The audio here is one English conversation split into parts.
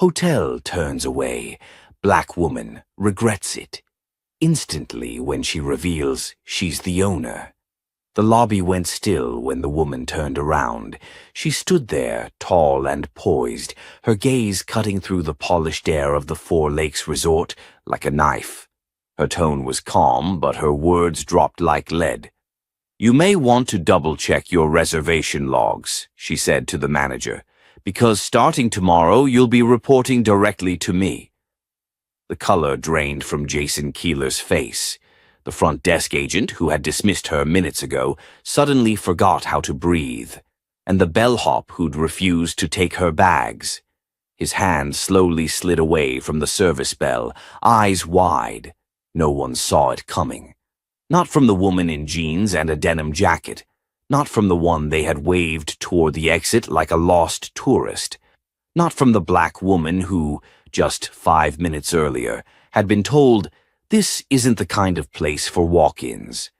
Hotel turns away. Black woman regrets it. Instantly when she reveals she's the owner. The lobby went still when the woman turned around. She stood there, tall and poised, her gaze cutting through the polished air of the Four Lakes Resort like a knife. Her tone was calm, but her words dropped like lead. "You may want to double-check your reservation logs," she said to the manager, "because starting tomorrow you'll be reporting directly to me." The color drained from Jason Keeler's face. The front desk agent, who had dismissed her minutes ago, suddenly forgot how to breathe, and the bellhop who'd refused to take her bags. His hand slowly slid away from the service bell, eyes wide. No one saw it coming. Not from the woman in jeans and a denim jacket. Not from the one they had waved toward the exit like a lost tourist. Not from the black woman who, just 5 minutes earlier, had been told, "This isn't the kind of place for walk-ins."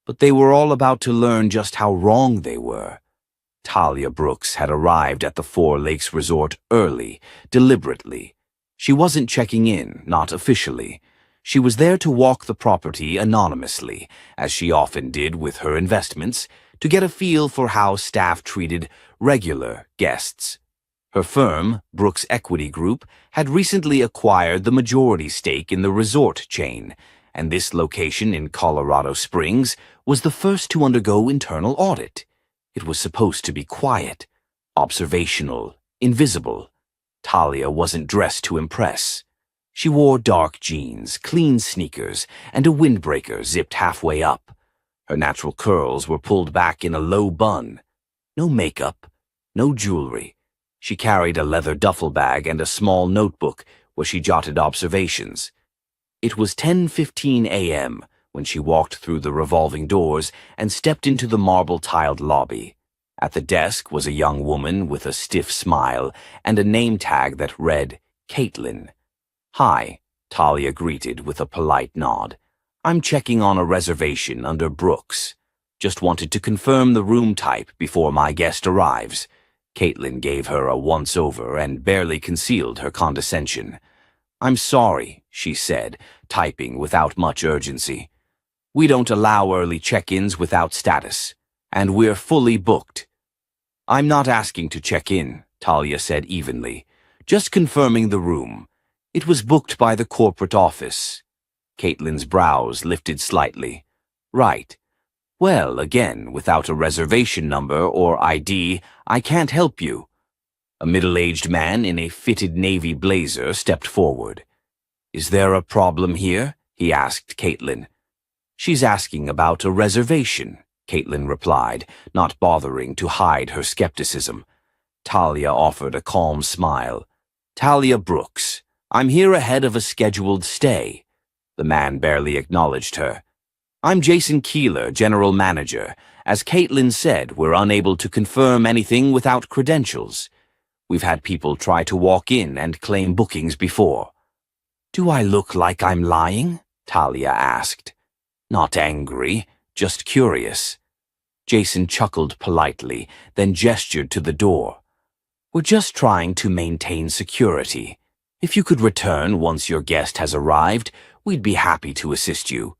But they were all about to learn just how wrong they were. Talia Brooks had arrived at the Four Lakes Resort early, deliberately. She wasn't checking in, not officially. She was there to walk the property anonymously, as she often did with her investments, to get a feel for how staff treated regular guests. Her firm, Brooks Equity Group, had recently acquired the majority stake in the resort chain, and this location in Colorado Springs was the first to undergo internal audit. It was supposed to be quiet, observational, invisible. Talia wasn't dressed to impress. She wore dark jeans, clean sneakers, and a windbreaker zipped halfway up. Her natural curls were pulled back in a low bun. No makeup, no jewelry. She carried a leather duffel bag and a small notebook where she jotted observations. It was 10:15 a.m. when she walked through the revolving doors and stepped into the marble-tiled lobby. At the desk was a young woman with a stiff smile and a name tag that read, Caitlin. "Hi," Talia greeted with a polite nod. "I'm checking on a reservation under Brooks. Just wanted to confirm the room type before my guest arrives." Caitlin gave her a once-over and barely concealed her condescension. "I'm sorry," she said, typing without much urgency. "We don't allow early check-ins without status, and we're fully booked." "I'm not asking to check in," Talia said evenly. "Just confirming the room. It was booked by the corporate office." Caitlin's brows lifted slightly. "Right. Well, again, without a reservation number or ID, I can't help you." A middle-aged man in a fitted navy blazer stepped forward. "Is there a problem here?" he asked Caitlin. "She's asking about a reservation," Caitlin replied, not bothering to hide her skepticism. Talia offered a calm smile. "Talia Brooks. I'm here ahead of a scheduled stay." The man barely acknowledged her. "I'm Jason Keeler, General Manager. As Caitlin said, we're unable to confirm anything without credentials. We've had people try to walk in and claim bookings before." "Do I look like I'm lying?" Talia asked. Not angry, just curious. Jason chuckled politely, then gestured to the door. "We're just trying to maintain security. If you could return once your guest has arrived, we'd be happy to assist you."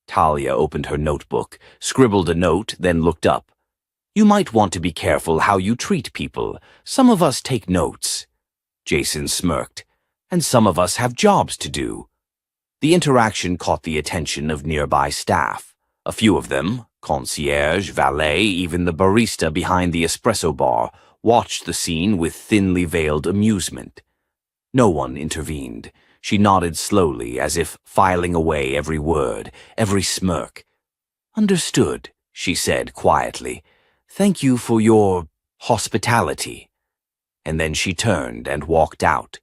Talia opened her notebook, scribbled a note, then looked up. "You might want to be careful how you treat people. Some of us take notes." Jason smirked. "And some of us have jobs to do." The interaction caught the attention of nearby staff. A few of them, concierge, valet, even the barista behind the espresso bar, watched the scene with thinly veiled amusement. No one intervened. She nodded slowly, as if filing away every word, every smirk. "Understood," she said quietly. "Thank you for your hospitality." And then she turned and walked out.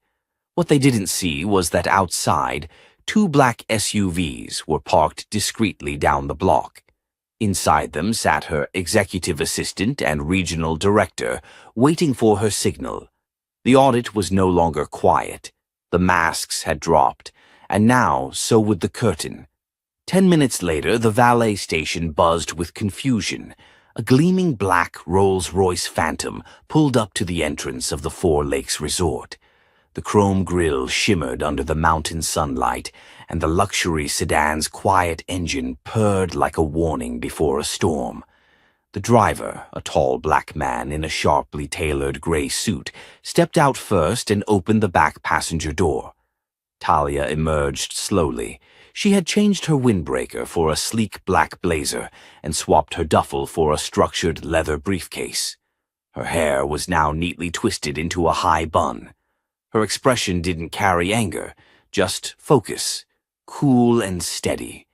What they didn't see was that outside, 2 black SUVs were parked discreetly down the block. Inside them sat her executive assistant and regional director, waiting for her signal. The audit was no longer quiet. The masks had dropped, and now so would the curtain. 10 minutes later, the valet station buzzed with confusion. A gleaming black Rolls-Royce Phantom pulled up to the entrance of the Four Lakes Resort. The chrome grille shimmered under the mountain sunlight, and the luxury sedan's quiet engine purred like a warning before a storm. The driver, a tall black man in a sharply tailored gray suit, stepped out first and opened the back passenger door. Talia emerged slowly. She had changed her windbreaker for a sleek black blazer and swapped her duffel for a structured leather briefcase. Her hair was now neatly twisted into a high bun. Her expression didn't carry anger, just focus, cool and steady.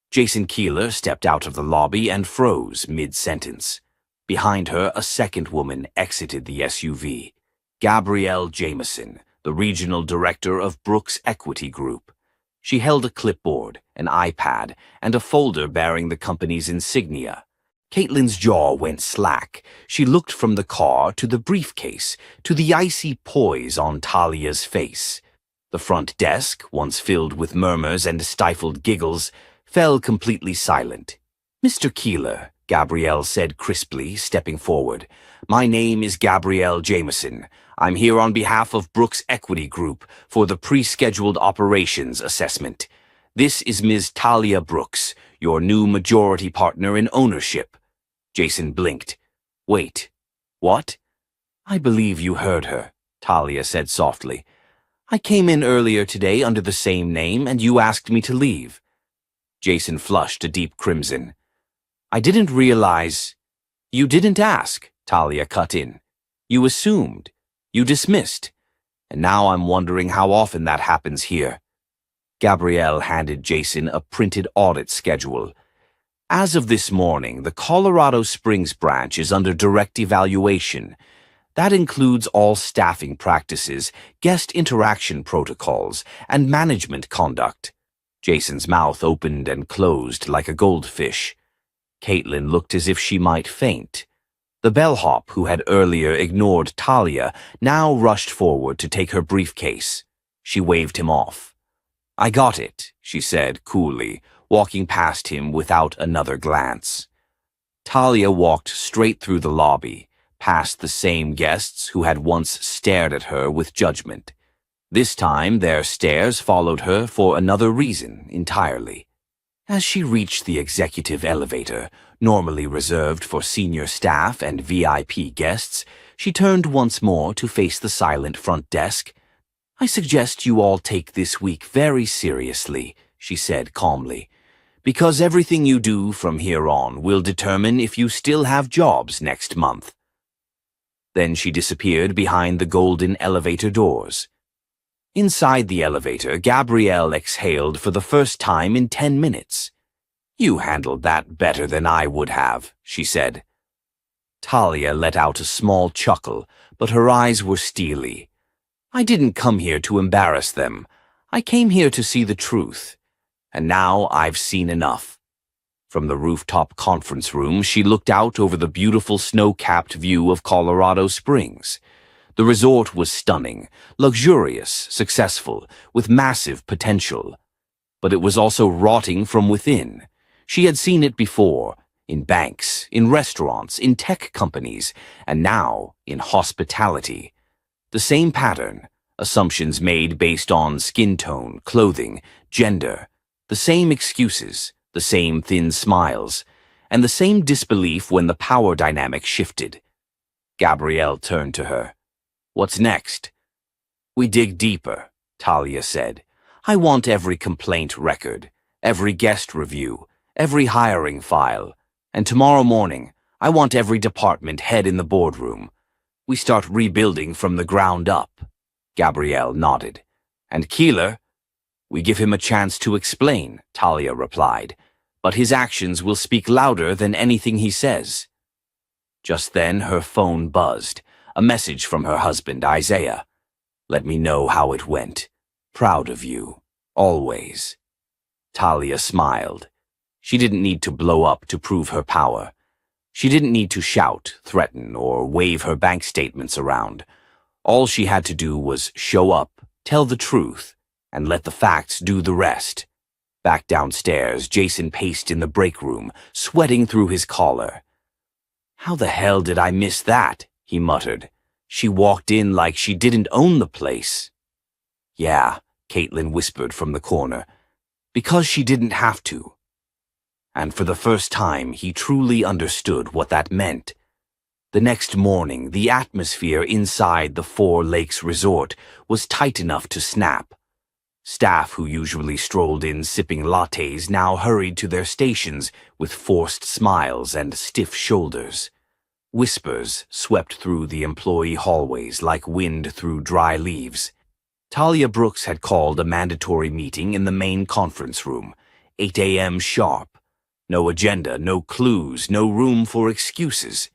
Jason Keeler stepped out of the lobby and froze mid-sentence. Behind her, a second woman exited the SUV. Gabrielle Jameson, the regional director of Brooks Equity Group. She held a clipboard, an iPad, and a folder bearing the company's insignia. Caitlin's jaw went slack. She looked from the car to the briefcase, to the icy poise on Talia's face. The front desk, once filled with murmurs and stifled giggles, fell completely silent. "Mr. Keeler," Gabrielle said crisply, stepping forward. "My name is Gabrielle Jameson. I'm here on behalf of Brooks Equity Group for the pre-scheduled operations assessment. This is Ms. Talia Brooks, your new majority partner in ownership." Jason blinked. "Wait, what?" "I believe you heard her," Talia said softly. "I came in earlier today under the same name, and you asked me to leave." Jason flushed a deep crimson. "I didn't realize—" "You didn't ask," Talia cut in. "You assumed. You dismissed. And now I'm wondering how often that happens here." Gabrielle handed Jason a printed audit schedule. "As of this morning, the Colorado Springs branch is under direct evaluation. That includes all staffing practices, guest interaction protocols, and management conduct." Jason's mouth opened and closed like a goldfish. Caitlin looked as if she might faint. The bellhop, who had earlier ignored Talia, now rushed forward to take her briefcase. She waved him off. "I got it," she said coolly, walking past him without another glance. Talia walked straight through the lobby, past the same guests who had once stared at her with judgment. This time their stares followed her for another reason entirely. As she reached the executive elevator, normally reserved for senior staff and VIP guests, she turned once more to face the silent front desk. "I suggest you all take this week very seriously," she said calmly, "because everything you do from here on will determine if you still have jobs next month." Then she disappeared behind the golden elevator doors. Inside the elevator, Gabrielle exhaled for the first time in 10 minutes. "You handled that better than I would have," she said. Talia let out a small chuckle, but her eyes were steely. "I didn't come here to embarrass them. I came here to see the truth. And now I've seen enough." From the rooftop conference room, she looked out over the beautiful snow-capped view of Colorado Springs. The resort was stunning, luxurious, successful, with massive potential. But it was also rotting from within. She had seen it before, in banks, in restaurants, in tech companies, and now in hospitality. The same pattern, assumptions made based on skin tone, clothing, gender, the same excuses, the same thin smiles, and the same disbelief when the power dynamic shifted. Gabrielle turned to her. "What's next?" "We dig deeper," Talia said. "I want every complaint record, every guest review, every hiring file, and tomorrow morning, I want every department head in the boardroom. We start rebuilding from the ground up." Gabrielle nodded. "And Keeler?" "We give him a chance to explain," Talia replied, "but his actions will speak louder than anything he says." Just then her phone buzzed, a message from her husband, Isaiah. "Let me know how it went. Proud of you. Always." Talia smiled. She didn't need to blow up to prove her power. She didn't need to shout, threaten, or wave her bank statements around. All she had to do was show up, tell the truth, and let the facts do the rest. Back downstairs, Jason paced in the break room, sweating through his collar. "How the hell did I miss that?" he muttered. She walked in like she didn't own the place. Yeah, Caitlin whispered from the corner, because she didn't have to. And for the first time, he truly understood what that meant. The next morning, the atmosphere inside the Four Lakes Resort was tight enough to snap. Staff who usually strolled in sipping lattes now hurried to their stations with forced smiles and stiff shoulders. Whispers swept through the employee hallways like wind through dry leaves. Talia Brooks had called a mandatory meeting in the main conference room, 8 a.m. sharp. No agenda, no clues, no room for excuses.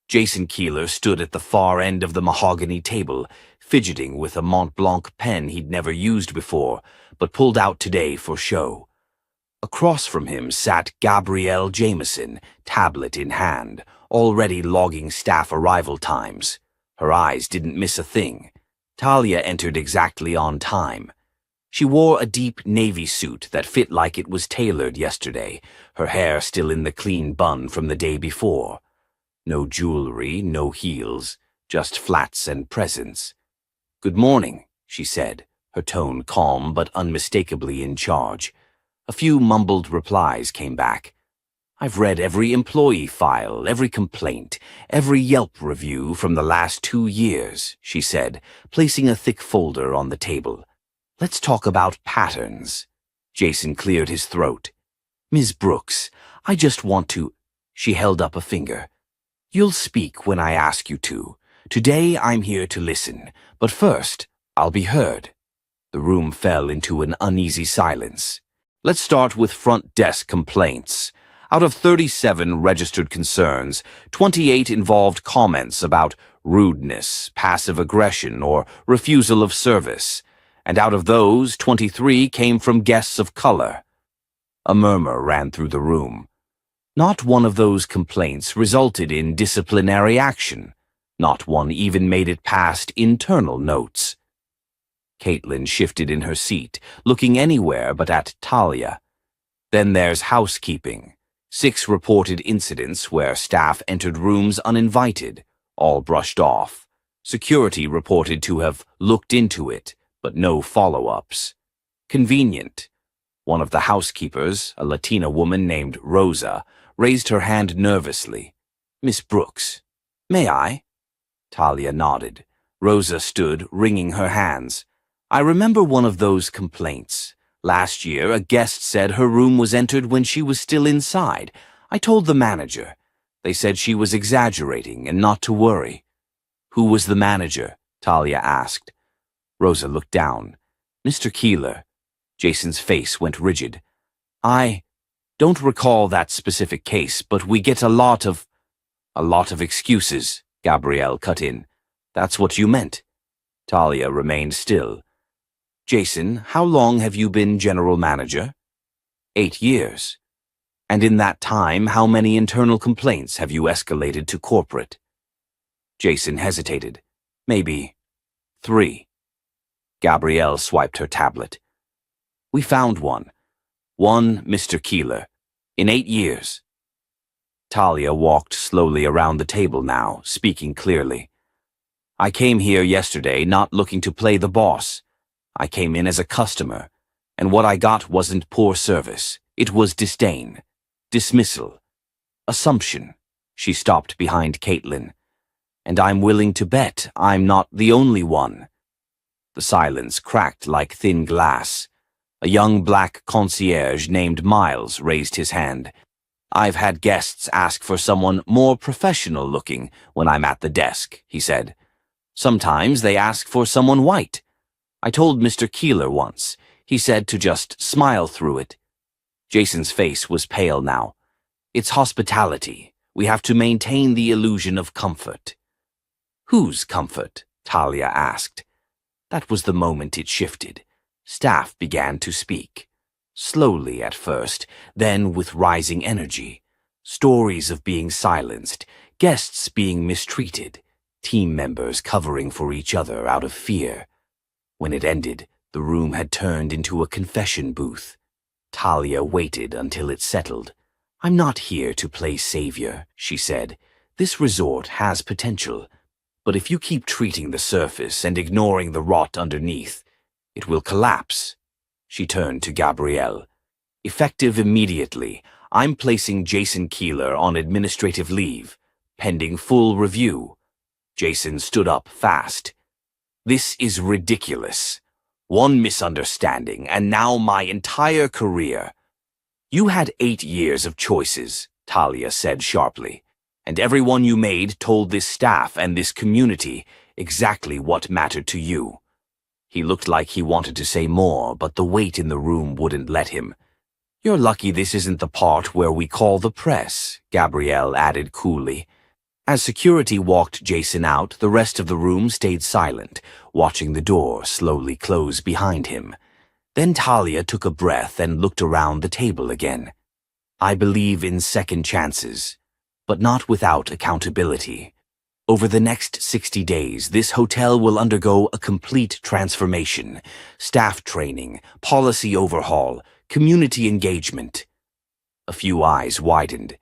Jason Keeler stood at the far end of the mahogany table, fidgeting with a Mont Blanc pen he'd never used before, but pulled out today for show. Across from him sat Gabrielle Jameson, tablet in hand, already logging staff arrival times. Her eyes didn't miss a thing. Talia entered exactly on time. She wore a deep navy suit that fit like it was tailored yesterday, her hair still in the clean bun from the day before. No jewelry, no heels, just flats and presence. "Good morning," she said, her tone calm but unmistakably in charge. A few mumbled replies came back. "I've read every employee file, every complaint, every Yelp review from the last 2 years," she said, placing a thick folder on the table. "Let's talk about patterns." Jason cleared his throat. "Ms. Brooks, I just want to—" She held up a finger. "You'll speak when I ask you to. Today I'm here to listen, but first, I'll be heard." The room fell into an uneasy silence. "Let's start with front desk complaints. Out of 37 registered concerns, 28 involved comments about rudeness, passive aggression, or refusal of service. And out of those, 23 came from guests of color." A murmur ran through the room. Not one of those complaints resulted in disciplinary action. Not one even made it past internal notes. Caitlin shifted in her seat, looking anywhere but at Talia. "Then there's housekeeping. 6 reported incidents where staff entered rooms uninvited, all brushed off. Security reported to have looked into it, but no follow-ups. Convenient. One of the housekeepers, a Latina woman named Rosa, raised her hand nervously. "Miss Brooks, may I?" Talia nodded. Rosa stood, wringing her hands. "I remember one of those complaints. Last year, a guest said her room was entered when she was still inside. I told the manager. They said she was exaggerating and not to worry." "Who was the manager?" Talia asked. Rosa looked down. "Mr. Keeler." Jason's face went rigid. "I don't recall that specific case, but we get a lot of excuses," Gabrielle cut in. "That's what you meant." Talia remained still. "Jason, how long have you been general manager?" 8 years. "And in that time, how many internal complaints have you escalated to corporate?" Jason hesitated. "Maybe 3. Gabrielle swiped her tablet. "We found one. One, Mr. Keeler. In 8 years." Talia walked slowly around the table now, speaking clearly. "I came here yesterday not looking to play the boss. I came in as a customer, and what I got wasn't poor service. It was disdain, dismissal, assumption." She stopped behind Caitlin. "And I'm willing to bet I'm not the only one." The silence cracked like thin glass. A young black concierge named Miles raised his hand. "I've had guests ask for someone more professional looking when I'm at the desk," he said. "Sometimes they ask for someone white. I told Mr. Keeler once. He said to just smile through it." Jason's face was pale now. "It's hospitality. We have to maintain the illusion of comfort." "Whose comfort?" Talia asked. That was the moment it shifted. Staff began to speak. Slowly at first, then with rising energy. Stories of being silenced, guests being mistreated, team members covering for each other out of fear. When it ended, the room had turned into a confession booth. Talia waited until it settled. "I'm not here to play savior," she said. "This resort has potential. But if you keep treating the surface and ignoring the rot underneath, it will collapse. She turned to Gabrielle. Effective immediately, I'm placing Jason Keeler on administrative leave, pending full review. Jason stood up fast. This is ridiculous. One misunderstanding, and now my entire career. You had 8 years of choices, Talia said sharply, and everyone you made told this staff and this community exactly what mattered to you. He looked like he wanted to say more, but the weight in the room wouldn't let him. You're lucky this isn't the part where we call the press, Gabrielle added coolly. As security walked Jason out, the rest of the room stayed silent, watching the door slowly close behind him. Then Talia took a breath and looked around the table again. I believe in second chances, but not without accountability. Over the next 60 days, this hotel will undergo a complete transformation, staff training, policy overhaul, community engagement. A few eyes widened.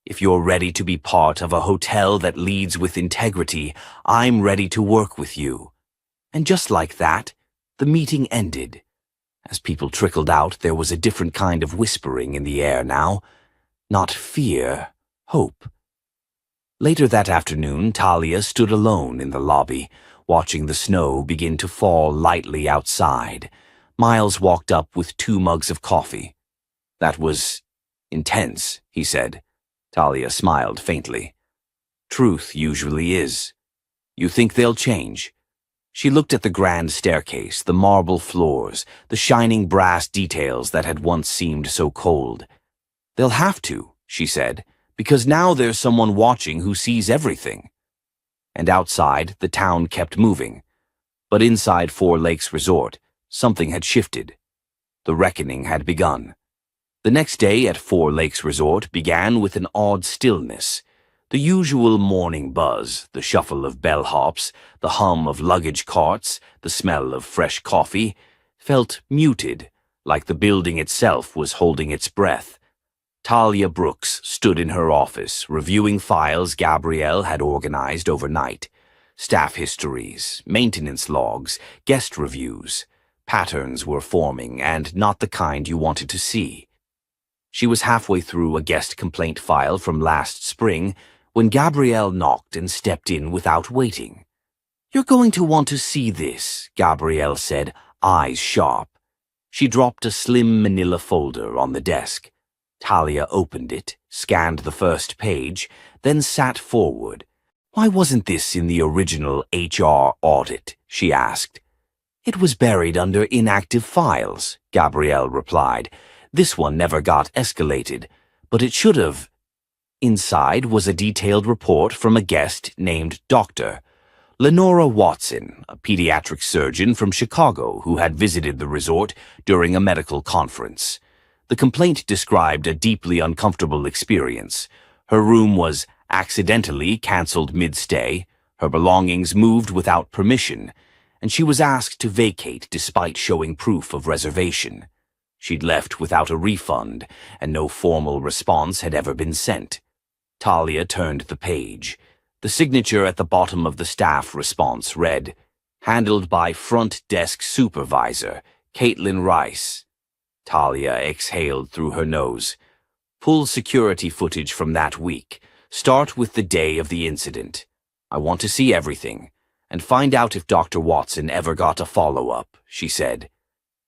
If you're ready to be part of a hotel that leads with integrity, I'm ready to work with you. And just like that, the meeting ended. As people trickled out, there was a different kind of whispering in the air now. Not fear, hope. Later that afternoon, Talia stood alone in the lobby, watching the snow begin to fall lightly outside. Miles walked up with 2 mugs of coffee. That was intense, he said. Talia smiled faintly. Truth usually is. You think they'll change? She looked at the grand staircase, the marble floors, the shining brass details that had once seemed so cold. They'll have to, she said, because now there's someone watching who sees everything. And outside, the town kept moving. But inside Four Lakes Resort, something had shifted. The reckoning had begun. The next day at Four Lakes Resort began with an odd stillness. The usual morning buzz, the shuffle of bellhops, the hum of luggage carts, the smell of fresh coffee, felt muted, like the building itself was holding its breath. Talia Brooks stood in her office, reviewing files Gabrielle had organized overnight. Staff histories, maintenance logs, guest reviews. Patterns were forming, and not the kind you wanted to see. She was halfway through a guest complaint file from last spring when Gabrielle knocked and stepped in without waiting. You're going to want to see this, Gabrielle said, eyes sharp. She dropped a slim manila folder on the desk. Talia opened it, scanned the first page, then sat forward. Why wasn't this in the original HR audit? She asked. It was buried under inactive files, Gabrielle replied. This one never got escalated, but it should have. Inside was a detailed report from a guest named Dr. Lenora Watson, a pediatric surgeon from Chicago who had visited the resort during a medical conference. The complaint described a deeply uncomfortable experience. Her room was accidentally canceled mid-stay, her belongings moved without permission, and she was asked to vacate despite showing proof of reservation. She'd left without a refund, and no formal response had ever been sent. Talia turned the page. The signature at the bottom of the staff response read, "Handled by Front Desk Supervisor, Caitlin Rice." Talia exhaled through her nose. Pull security footage from that week. Start with the day of the incident. I want to see everything, and find out if Dr. Watson ever got a follow-up, she said.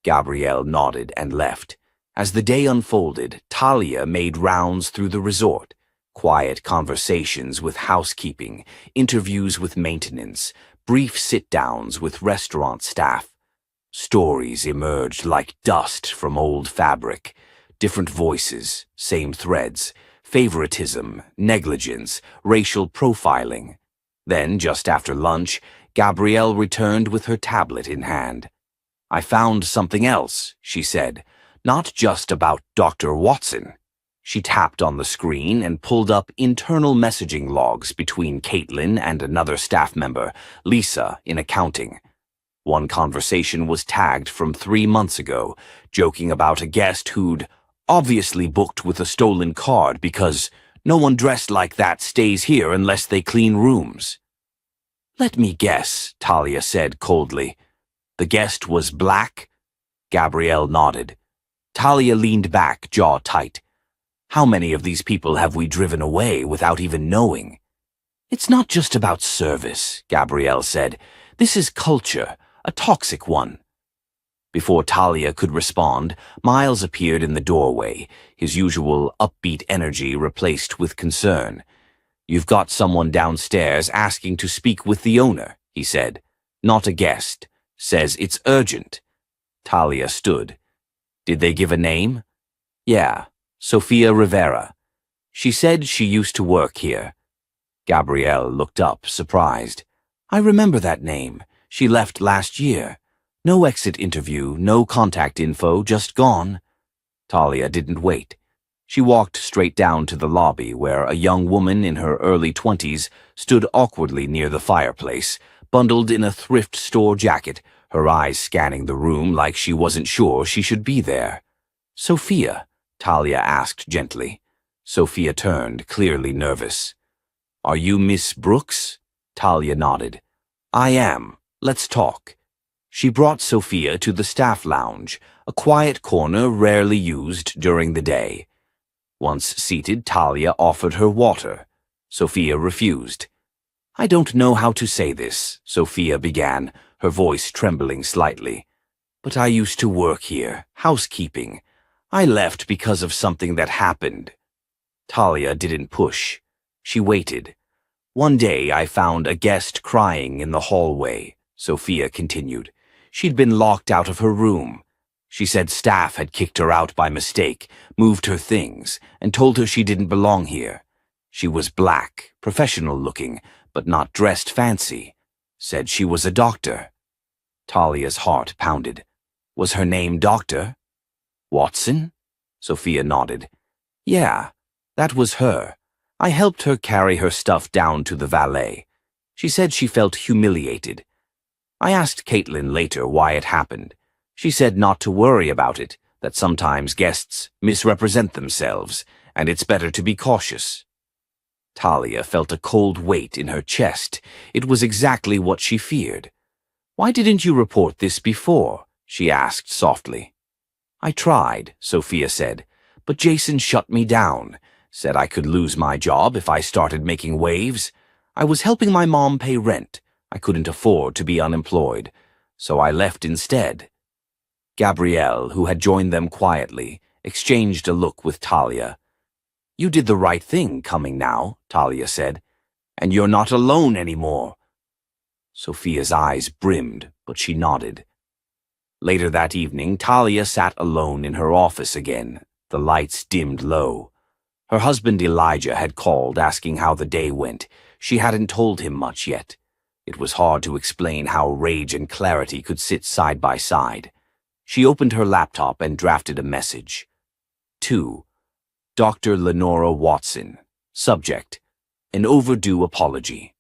Gabrielle nodded and left. As the day unfolded, Talia made rounds through the resort. Quiet conversations with housekeeping, interviews with maintenance, brief sit-downs with restaurant staff. Stories emerged like dust from old fabric. Different voices, same threads. Favoritism, negligence, racial profiling. Then, just after lunch, Gabrielle returned with her tablet in hand. I found something else, she said, not just about Dr. Watson. She tapped on the screen and pulled up internal messaging logs between Caitlin and another staff member, Lisa, in accounting. One conversation was tagged from 3 months ago, joking about a guest who'd obviously booked with a stolen card because no one dressed like that stays here unless they clean rooms. Let me guess, Talia said coldly. The guest was black? Gabrielle nodded. Talia leaned back, jaw tight. How many of these people have we driven away without even knowing? It's not just about service, Gabrielle said. This is culture, a toxic one. Before Talia could respond, Miles appeared in the doorway, his usual upbeat energy replaced with concern. You've got someone downstairs asking to speak with the owner, he said. Not a guest. Says it's urgent. Talia stood. Did they give a name? Yeah, Sofia Rivera. She said she used to work here. Gabrielle looked up, surprised. I remember that name. She left last year. No exit interview, no contact info, just gone. Talia didn't wait. She walked straight down to the lobby where a young woman in her early 20s stood awkwardly near the fireplace, bundled in a thrift store jacket, her eyes scanning the room like she wasn't sure she should be there. Sophia, Talia asked gently. Sophia turned, clearly nervous. Are you Miss Brooks? Talia nodded. I am. Let's talk. She brought Sophia to the staff lounge, a quiet corner rarely used during the day. Once seated, Talia offered her water. Sophia refused. I don't know how to say this, Sophia began, her voice trembling slightly. But I used to work here, housekeeping. I left because of something that happened. Talia didn't push. She waited. One day I found a guest crying in the hallway, Sophia continued. She'd been locked out of her room. She said staff had kicked her out by mistake, moved her things, and told her she didn't belong here. She was black, professional-looking, but not dressed fancy. Said she was a doctor. Talia's heart pounded. Was her name Doctor? Watson? Sophia nodded. Yeah, that was her. I helped her carry her stuff down to the valet. She said she felt humiliated. I asked Caitlin later why it happened. She said not to worry about it, that sometimes guests misrepresent themselves, and it's better to be cautious. Talia felt a cold weight in her chest. It was exactly what she feared. Why didn't you report this before? She asked softly. I tried, Sophia said, but Jason shut me down, said I could lose my job if I started making waves. I was helping my mom pay rent. I couldn't afford to be unemployed, so I left instead. Gabrielle, who had joined them quietly, exchanged a look with Talia. You did the right thing coming now, Talia said, and you're not alone anymore. Sophia's eyes brimmed, but she nodded. Later that evening, Talia sat alone in her office again, the lights dimmed low. Her husband Elijah had called asking how the day went. She hadn't told him much yet. It was hard to explain how rage and clarity could sit side by side. She opened her laptop and drafted a message. 2. Dr. Lenora Watson. Subject: An overdue apology.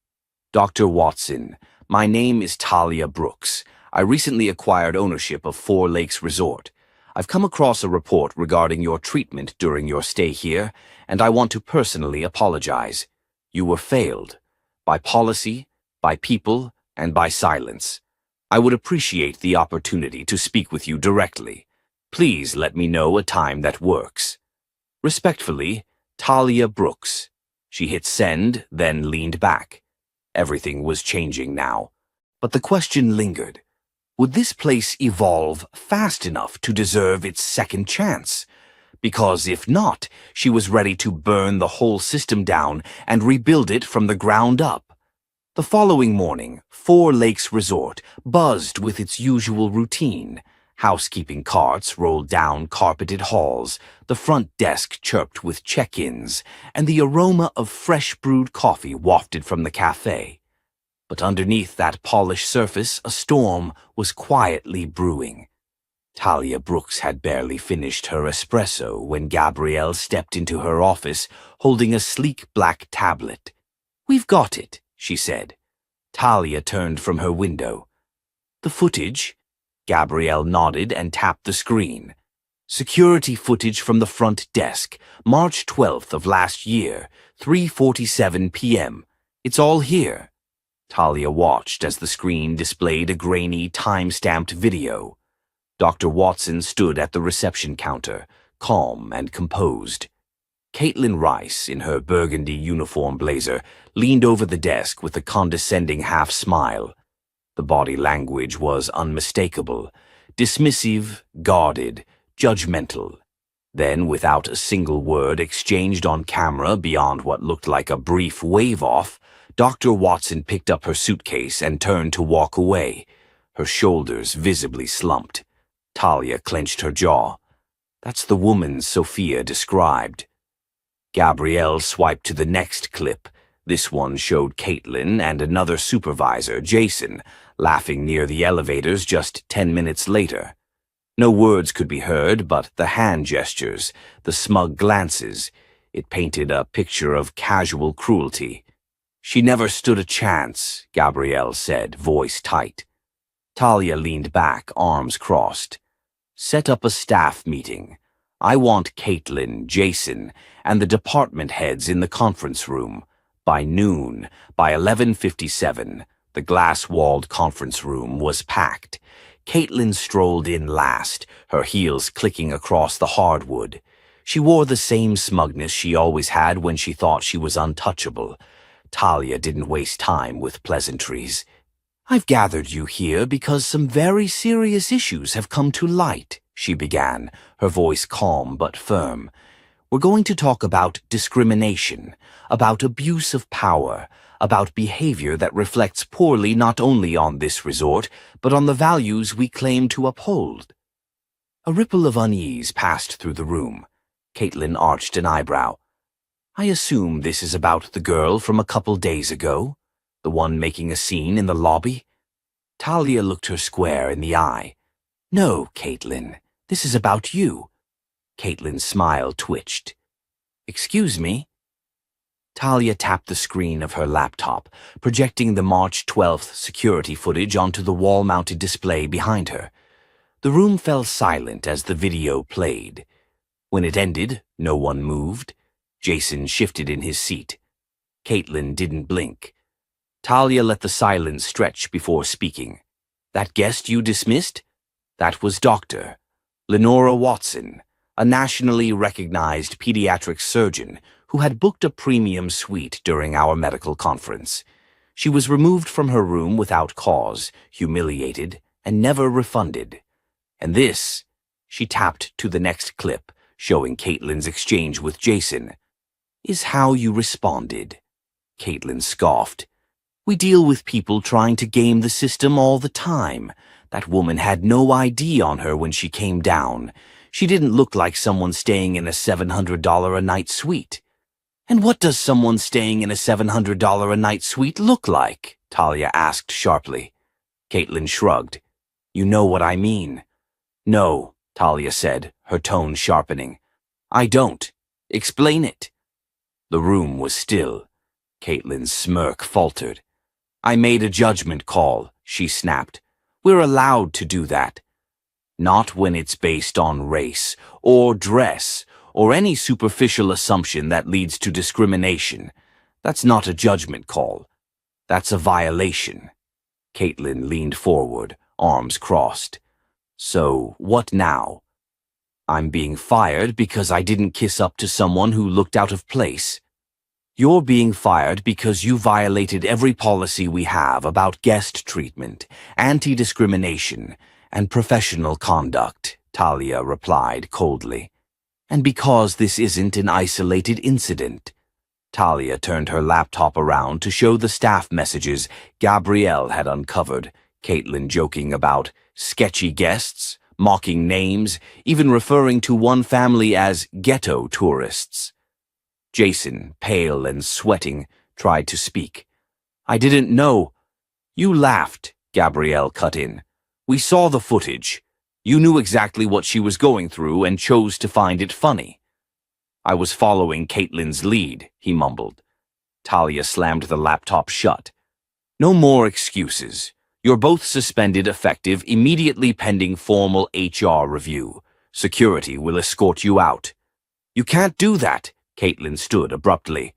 Dr. Watson, my name is Talia Brooks. I recently acquired ownership of 4 Lakes Resort. I've come across a report regarding your treatment during your stay here, and I want to personally apologize. You were failed. By policy, by people, and by silence. I would appreciate the opportunity to speak with you directly. Please let me know a time that works. Respectfully, Talia Brooks. She hit send, then leaned back. Everything was changing now. But the question lingered. Would this place evolve fast enough to deserve its second chance? Because if not, she was ready to burn the whole system down and rebuild it from the ground up. The following morning, 4 Lakes Resort buzzed with its usual routine. Housekeeping carts rolled down carpeted halls, the front desk chirped with check-ins, and the aroma of fresh brewed coffee wafted from the cafe. But underneath that polished surface, a storm was quietly brewing. Talia Brooks had barely finished her espresso when Gabrielle stepped into her office, holding a sleek black tablet. We've got it, she said. Talia turned from her window. The footage? Gabrielle nodded and tapped the screen. Security footage from the front desk, March 12th of last year, 3:47 p.m. It's all here. Talia watched as the screen displayed a grainy, time-stamped video. Dr. Watson stood at the reception counter, calm and composed. Caitlin Rice, in her burgundy uniform blazer, leaned over the desk with a condescending half-smile. The body language was unmistakable, dismissive, guarded, judgmental. Then, without a single word exchanged on camera beyond what looked like a brief wave-off, Dr. Watson picked up her suitcase and turned to walk away, her shoulders visibly slumped. Talia clenched her jaw. That's the woman Sophia described. Gabrielle swiped to the next clip. This one showed Caitlin and another supervisor, Jason, laughing near the elevators just 10 minutes later. No words could be heard, but the hand gestures, the smug glances. It painted a picture of casual cruelty. She never stood a chance, Gabrielle said, voice tight. Talia leaned back, arms crossed. Set up a staff meeting. I want Caitlin, Jason, and the department heads in the conference room. By noon, by 11:57, the glass-walled conference room was packed. Caitlin strolled in last, her heels clicking across the hardwood. She wore the same smugness she always had when she thought she was untouchable. Talia didn't waste time with pleasantries. I've gathered you here because some very serious issues have come to light, she began, her voice calm but firm. We're going to talk about discrimination, about abuse of power, about behavior that reflects poorly not only on this resort, but on the values we claim to uphold. A ripple of unease passed through the room. Caitlin arched an eyebrow. I assume this is about the girl from a couple days ago? The one making a scene in the lobby? Talia looked her square in the eye. No, Caitlin, this is about you. Caitlin's smile twitched. Excuse me? Talia tapped the screen of her laptop, projecting the March 12th security footage onto the wall-mounted display behind her. The room fell silent as the video played. When it ended, no one moved. Jason shifted in his seat. Caitlin didn't blink. Talia let the silence stretch before speaking. That guest you dismissed? That was Dr. Lenora Watson, a nationally recognized pediatric surgeon who had booked a premium suite during our medical conference. She was removed from her room without cause, humiliated, and never refunded. And this, she tapped to the next clip, showing Caitlin's exchange with Jason, is how you responded. Caitlin scoffed. We deal with people trying to game the system all the time. That woman had no ID on her when she came down. She didn't look like someone staying in a $700 a night suite. And what does someone staying in a $700 a night suite look like? Talia asked sharply. Caitlin shrugged. You know what I mean. No, Talia said, her tone sharpening. I don't. Explain it. The room was still. Caitlin's smirk faltered. I made a judgment call, she snapped. We're allowed to do that. Not when it's based on race, or dress, or any superficial assumption that leads to discrimination. That's not a judgment call. That's a violation. Caitlin leaned forward, arms crossed. So, what now? I'm being fired because I didn't kiss up to someone who looked out of place. You're being fired because you violated every policy we have about guest treatment, anti-discrimination, and professional conduct, Talia replied coldly. And because this isn't an isolated incident. Talia turned her laptop around to show the staff messages Gabrielle had uncovered, Caitlin joking about sketchy guests, mocking names, even referring to one family as ghetto tourists. Jason, pale and sweating, tried to speak. I didn't know. You laughed, Gabrielle cut in. We saw the footage. You knew exactly what she was going through and chose to find it funny. I was following Caitlin's lead, he mumbled. Talia slammed the laptop shut. No more excuses. You're both suspended effective immediately pending formal HR review. Security will escort you out. You can't do that, Caitlin stood abruptly.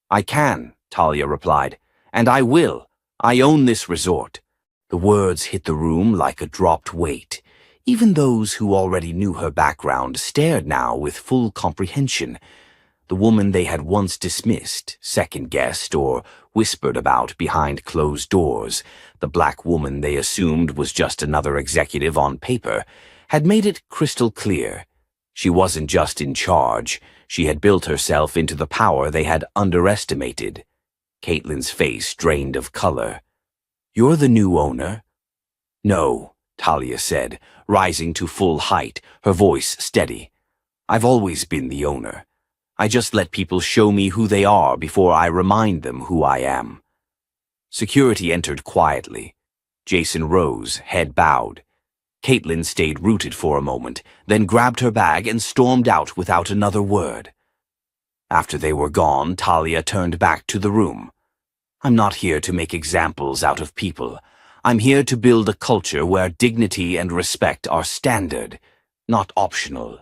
I can, Talia replied, and I will. I own this resort. The words hit the room like a dropped weight. Even those who already knew her background stared now with full comprehension. The woman they had once dismissed, second-guessed, or whispered about behind closed doors, the black woman they assumed was just another executive on paper, had made it crystal clear. She wasn't just in charge. She had built herself into the power they had underestimated. Caitlin's face drained of color. "You're the new owner?" "No," Talia said, rising to full height, her voice steady. "I've always been the owner. I just let people show me who they are before I remind them who I am." Security entered quietly. Jason rose, head bowed. Caitlin stayed rooted for a moment, then grabbed her bag and stormed out without another word. After they were gone, Talia turned back to the room. "I'm not here to make examples out of people. I'm here to build a culture where dignity and respect are standard, not optional."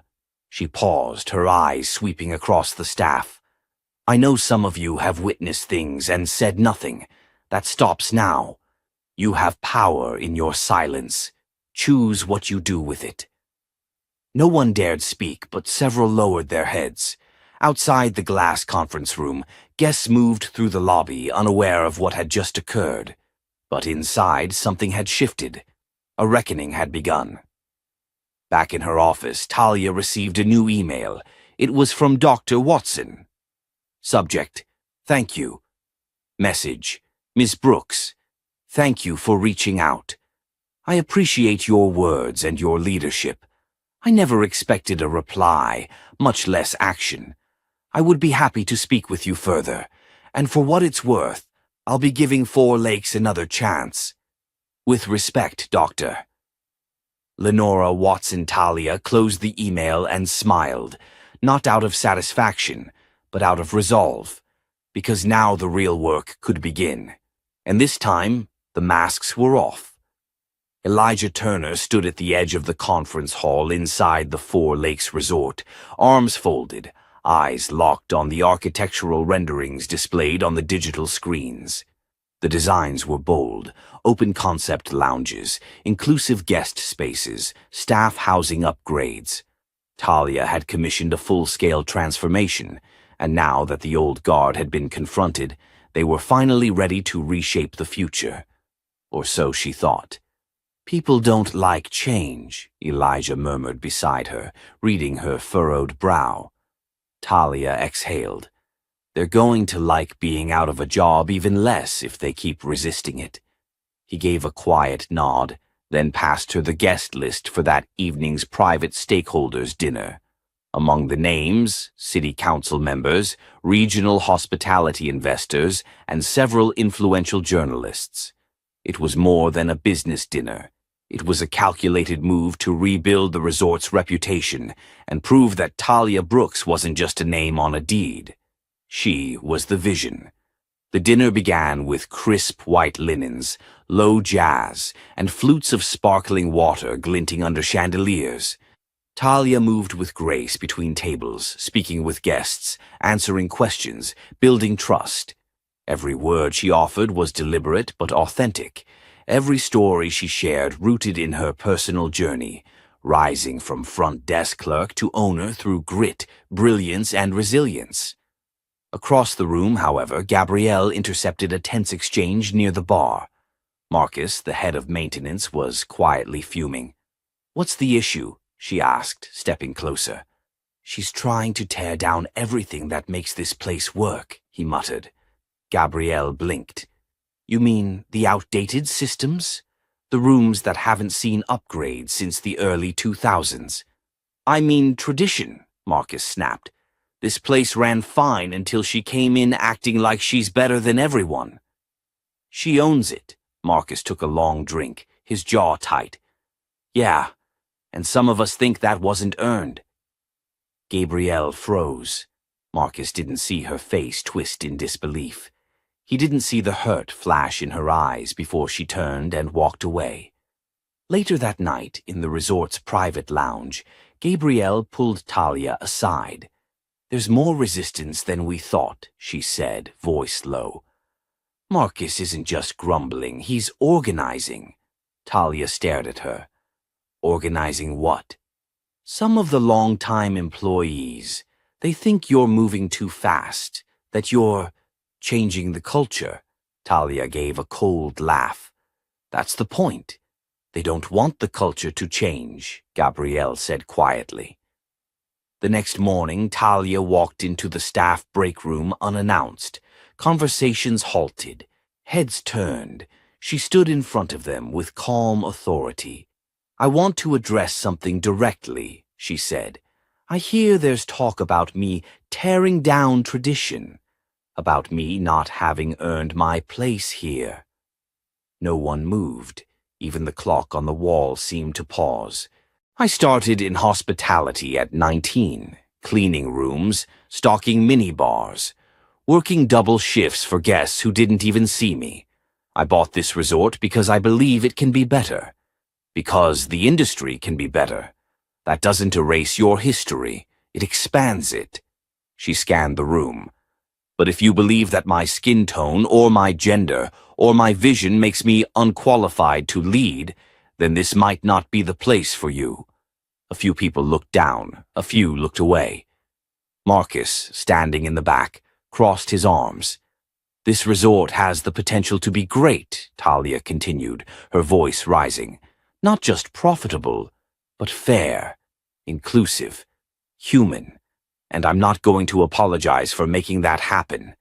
She paused, her eyes sweeping across the staff. "I know some of you have witnessed things and said nothing. That stops now. You have power in your silence. Choose what you do with it." No one dared speak, but several lowered their heads. Outside the glass conference room, guests moved through the lobby, unaware of what had just occurred. But inside, something had shifted. A reckoning had begun. Back in her office, Talia received a new email. It was from Dr. Watson. Subject: "Thank you." Message: "Ms. Brooks, thank you for reaching out. I appreciate your words and your leadership. I never expected a reply, much less action. I would be happy to speak with you further, and for what it's worth, I'll be giving Four Lakes another chance. With respect, Doctor." Lenora Watson Talia closed the email and smiled, not out of satisfaction, but out of resolve, because now the real work could begin. And this time, the masks were off. Elijah Turner stood at the edge of the conference hall inside the Four Lakes Resort, arms folded, eyes locked on the architectural renderings displayed on the digital screens. The designs were bold: open-concept lounges, inclusive guest spaces, staff housing upgrades. Talia had commissioned a full-scale transformation, and now that the old guard had been confronted, they were finally ready to reshape the future. Or so she thought. "People don't like change," Elijah murmured beside her, reading her furrowed brow. Talia exhaled. "They're going to like being out of a job even less if they keep resisting it." He gave a quiet nod, then passed her the guest list for that evening's private stakeholders' dinner. Among the names, city council members, regional hospitality investors, and several influential journalists. It was more than a business dinner. It was a calculated move to rebuild the resort's reputation and prove that Talia Brooks wasn't just a name on a deed. She was the vision. The dinner began with crisp white linens, low jazz, and flutes of sparkling water glinting under chandeliers. Talia moved with grace between tables, speaking with guests, answering questions, building trust. Every word she offered was deliberate but authentic. Every story she shared rooted in her personal journey, rising from front desk clerk to owner through grit, brilliance, and resilience. Across the room, however, Gabrielle intercepted a tense exchange near the bar. Marcus, the head of maintenance, was quietly fuming. "What's the issue?" she asked, stepping closer. "She's trying to tear down everything that makes this place work," he muttered. Gabrielle blinked. "You mean the outdated systems? The rooms that haven't seen upgrades since the early 2000s? "I mean tradition," Marcus snapped. "This place ran fine until she came in acting like she's better than everyone." "She owns it." Marcus took a long drink, his jaw tight. "Yeah, and some of us think that wasn't earned." Gabrielle froze. Marcus didn't see her face twist in disbelief. He didn't see the hurt flash in her eyes before she turned and walked away. Later that night, in the resort's private lounge, Gabrielle pulled Talia aside. "There's more resistance than we thought," she said, voice low. Marcus isn't just grumbling, he's organizing. Talia stared at her. Organizing what? Some of the long-time employees, they think you're moving too fast, that you're changing the culture. Talia gave a cold laugh. That's the point. They don't want the culture to change, Gabrielle said quietly. The next morning, Talia walked into the staff break room unannounced. Conversations halted. Heads turned. She stood in front of them with calm authority. I want to address something directly, she said. I hear there's talk about me tearing down tradition, about me not having earned my place here. No one moved. Even the clock on the wall seemed to pause. I started in hospitality at 19, cleaning rooms, stocking minibars, working double shifts for guests who didn't even see me. I bought this resort because I believe it can be better. Because the industry can be better. That doesn't erase your history. It expands it. She scanned the room. But if you believe that my skin tone or my gender or my vision makes me unqualified to lead, then this might not be the place for you. A few people looked down. A few looked away. Marcus, standing in the back, crossed his arms. This resort has the potential to be great, Talia continued, her voice rising. Not just profitable, but fair, inclusive, human. And I'm not going to apologize for making that happen.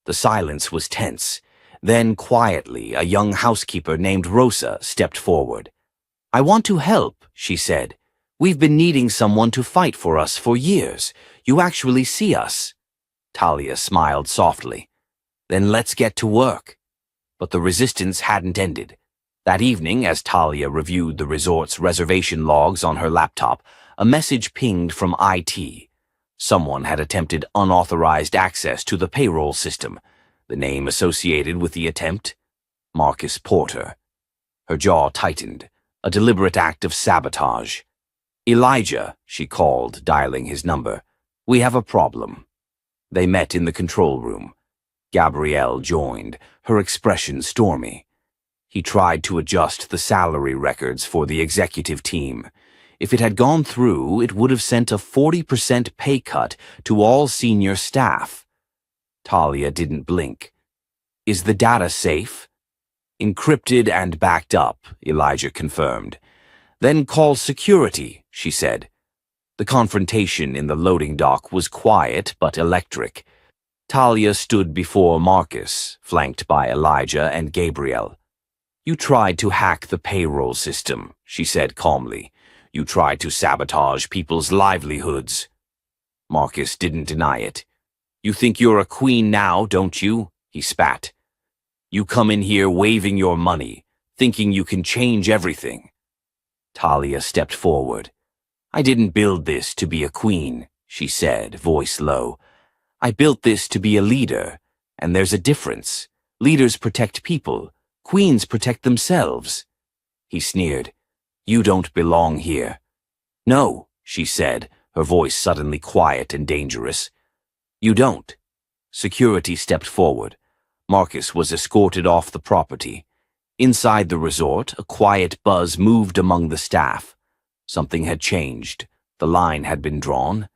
The silence was tense. Then, quietly, a young housekeeper named Rosa stepped forward. I want to help, she said. We've been needing someone to fight for us for years. You actually see us. Talia smiled softly. Then let's get to work. But the resistance hadn't ended. That evening, as Talia reviewed the resort's reservation logs on her laptop, a message pinged from IT. Someone had attempted unauthorized access to the payroll system. The name associated with the attempt? Marcus Porter. Her jaw tightened, a deliberate act of sabotage. Elijah, she called, dialing his number. We have a problem. They met in the control room. Gabrielle joined, her expression stormy. He tried to adjust the salary records for the executive team. If it had gone through, it would have sent a 40% pay cut to all senior staff. Talia didn't blink. Is the data safe? Encrypted and backed up, Elijah confirmed. Then call security, she said. The confrontation in the loading dock was quiet but electric. Talia stood before Marcus, flanked by Elijah and Gabrielle. You tried to hack the payroll system, she said calmly. You tried to sabotage people's livelihoods. Marcus didn't deny it. You think you're a queen now, don't you? He spat. You come in here waving your money, thinking you can change everything. Talia stepped forward. I didn't build this to be a queen, she said, voice low. I built this to be a leader, and there's a difference. Leaders protect people. Queens protect themselves. He sneered. You don't belong here. No, she said, her voice suddenly quiet and dangerous. You don't. Security stepped forward. Marcus was escorted off the property. Inside the resort, a quiet buzz moved among the staff. Something had changed. The line had been drawn.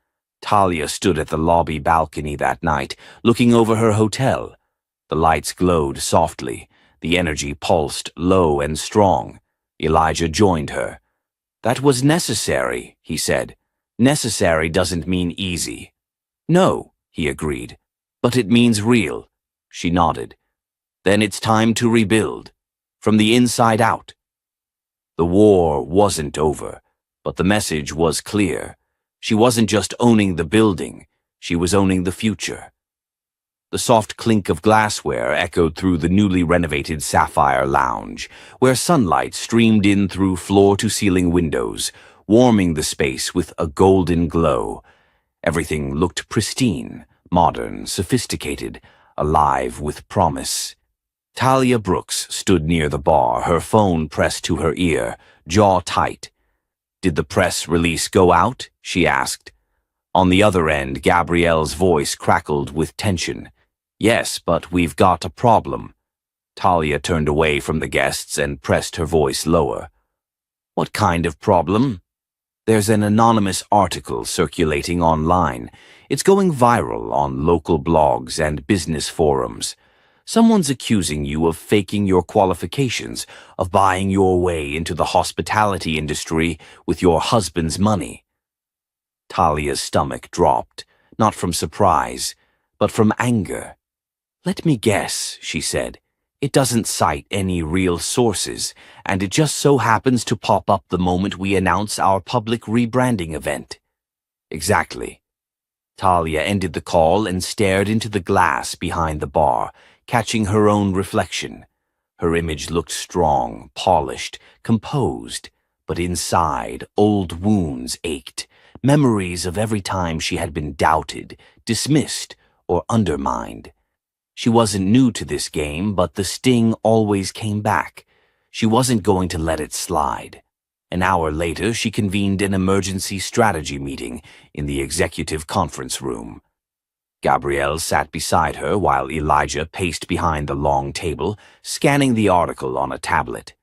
Talia stood at the lobby balcony that night, looking over her hotel. The lights glowed softly. The energy pulsed low and strong. Elijah joined her. That was necessary, he said. Necessary doesn't mean easy. No, he agreed. But it means real. She nodded. Then it's time to rebuild. From the inside out. The war wasn't over, but the message was clear. She wasn't just owning the building, she was owning the future. The soft clink of glassware echoed through the newly renovated Sapphire Lounge, where sunlight streamed in through floor-to-ceiling windows, warming the space with a golden glow. Everything looked pristine, modern, sophisticated, alive with promise. Talia Brooks stood near the bar, her phone pressed to her ear, jaw tight. Did the press release go out? She asked. On the other end, Gabrielle's voice crackled with tension. Yes, but we've got a problem. Talia turned away from the guests and pressed her voice lower. What kind of problem? There's an anonymous article circulating online. It's going viral on local blogs and business forums. Someone's accusing you of faking your qualifications, of buying your way into the hospitality industry with your husband's money. Talia's stomach dropped, not from surprise, but from anger. Let me guess, she said. It doesn't cite any real sources, and it just so happens to pop up the moment we announce our public rebranding event. Exactly. Talia ended the call and stared into the glass behind the bar, catching her own reflection. Her image looked strong, polished, composed, but inside, old wounds ached, memories of every time she had been doubted, dismissed, or undermined. She wasn't new to this game, but the sting always came back. She wasn't going to let it slide. An hour later, she convened an emergency strategy meeting in the executive conference room. Gabrielle sat beside her while Elijah paced behind the long table, scanning the article on a tablet.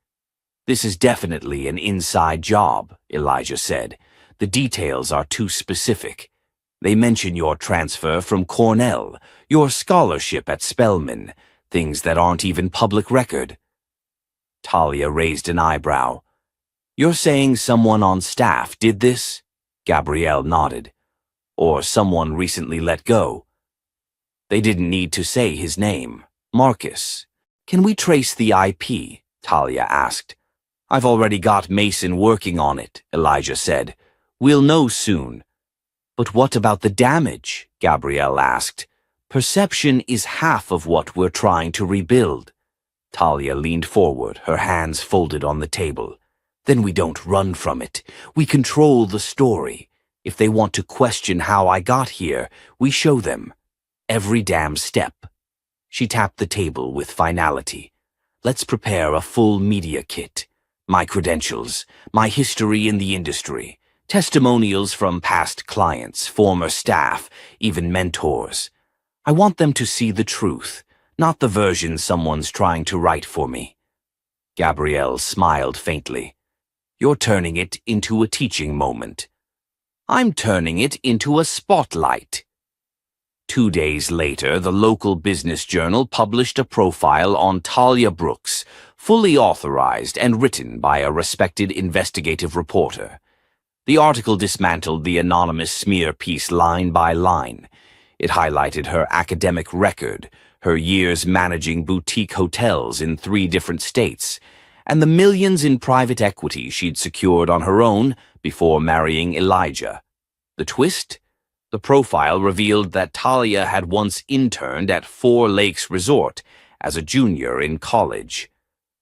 "This is definitely an inside job," Elijah said. "The details are too specific. They mention your transfer from Cornell, your scholarship at Spelman, things that aren't even public record." Talia raised an eyebrow. "You're saying someone on staff did this?" Gabrielle nodded. "Or someone recently let go?" "They didn't need to say his name. Marcus. Can we trace the IP?" Talia asked. "I've already got Mason working on it," Elijah said. "We'll know soon." "But what about the damage?" Gabrielle asked. "Perception is half of what we're trying to rebuild." Talia leaned forward, her hands folded on the table. "Then we don't run from it. We control the story. If they want to question how I got here, we show them. Every damn step." She tapped the table with finality. "Let's prepare a full media kit. My credentials, my history in the industry, testimonials from past clients, former staff, even mentors. I want them to see the truth, not the version someone's trying to write for me." Gabrielle smiled faintly. "You're turning it into a teaching moment." "I'm turning it into a spotlight." 2 days later, the local business journal published a profile on Talia Brooks, fully authorized and written by a respected investigative reporter. The article dismantled the anonymous smear piece line by line. It highlighted her academic record, her years managing boutique hotels in 3 different states, and the millions in private equity she'd secured on her own before marrying Elijah. The twist? The profile revealed that Talia had once interned at 4 Lakes Resort as a junior in college,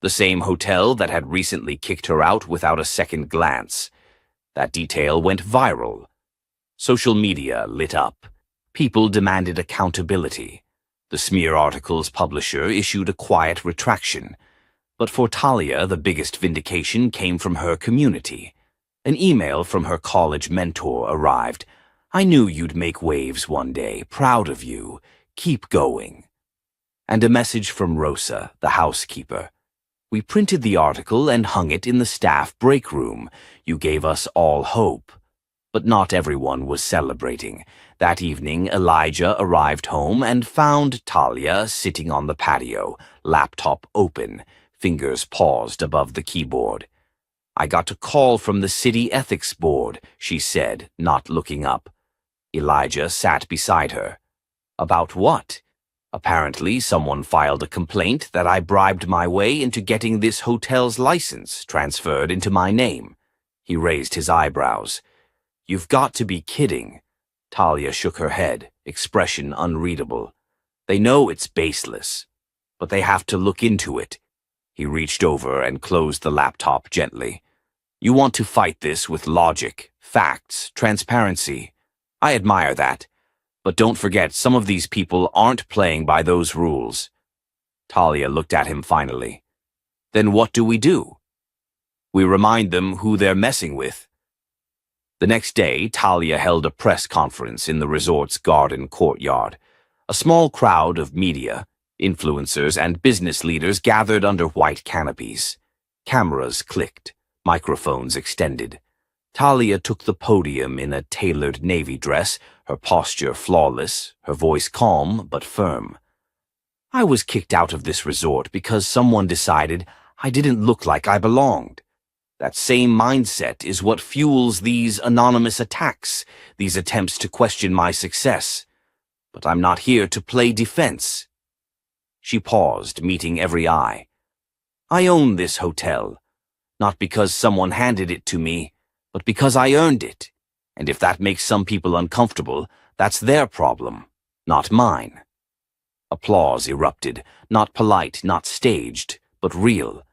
the same hotel that had recently kicked her out without a second glance. That detail went viral. Social media lit up. People demanded accountability. The smear article's publisher issued a quiet retraction. But for Talia, the biggest vindication came from her community. An email from her college mentor arrived. "I knew you'd make waves one day. Proud of you. Keep going." And a message from Rosa, the housekeeper. "We printed the article and hung it in the staff break room. You gave us all hope." But not everyone was celebrating. That evening, Elijah arrived home and found Talia sitting on the patio, laptop open, fingers paused above the keyboard. "I got a call from the city ethics board," she said, not looking up. Elijah sat beside her. "About what?" "Apparently, someone filed a complaint that I bribed my way into getting this hotel's license transferred into my name." He raised his eyebrows. "You've got to be kidding." Talia shook her head, expression unreadable. "They know it's baseless, but they have to look into it." He reached over and closed the laptop gently. "You want to fight this with logic, facts, transparency. I admire that. But don't forget, some of these people aren't playing by those rules." Talia looked at him finally. "Then what do we do?" "We remind them who they're messing with." The next day, Talia held a press conference in the resort's garden courtyard. A small crowd of media, influencers, and business leaders gathered under white canopies. Cameras clicked, microphones extended. Talia took the podium in a tailored navy dress, her posture flawless, her voice calm but firm. I was kicked out of this resort because someone decided I didn't look like I belonged. That same mindset is what fuels these anonymous attacks, these attempts to question my success. But I'm not here to play defense. She paused, meeting every eye. I own this hotel, not because someone handed it to me, but because I earned it. And if that makes some people uncomfortable, that's their problem, not mine. Applause erupted, not polite, not staged, but real.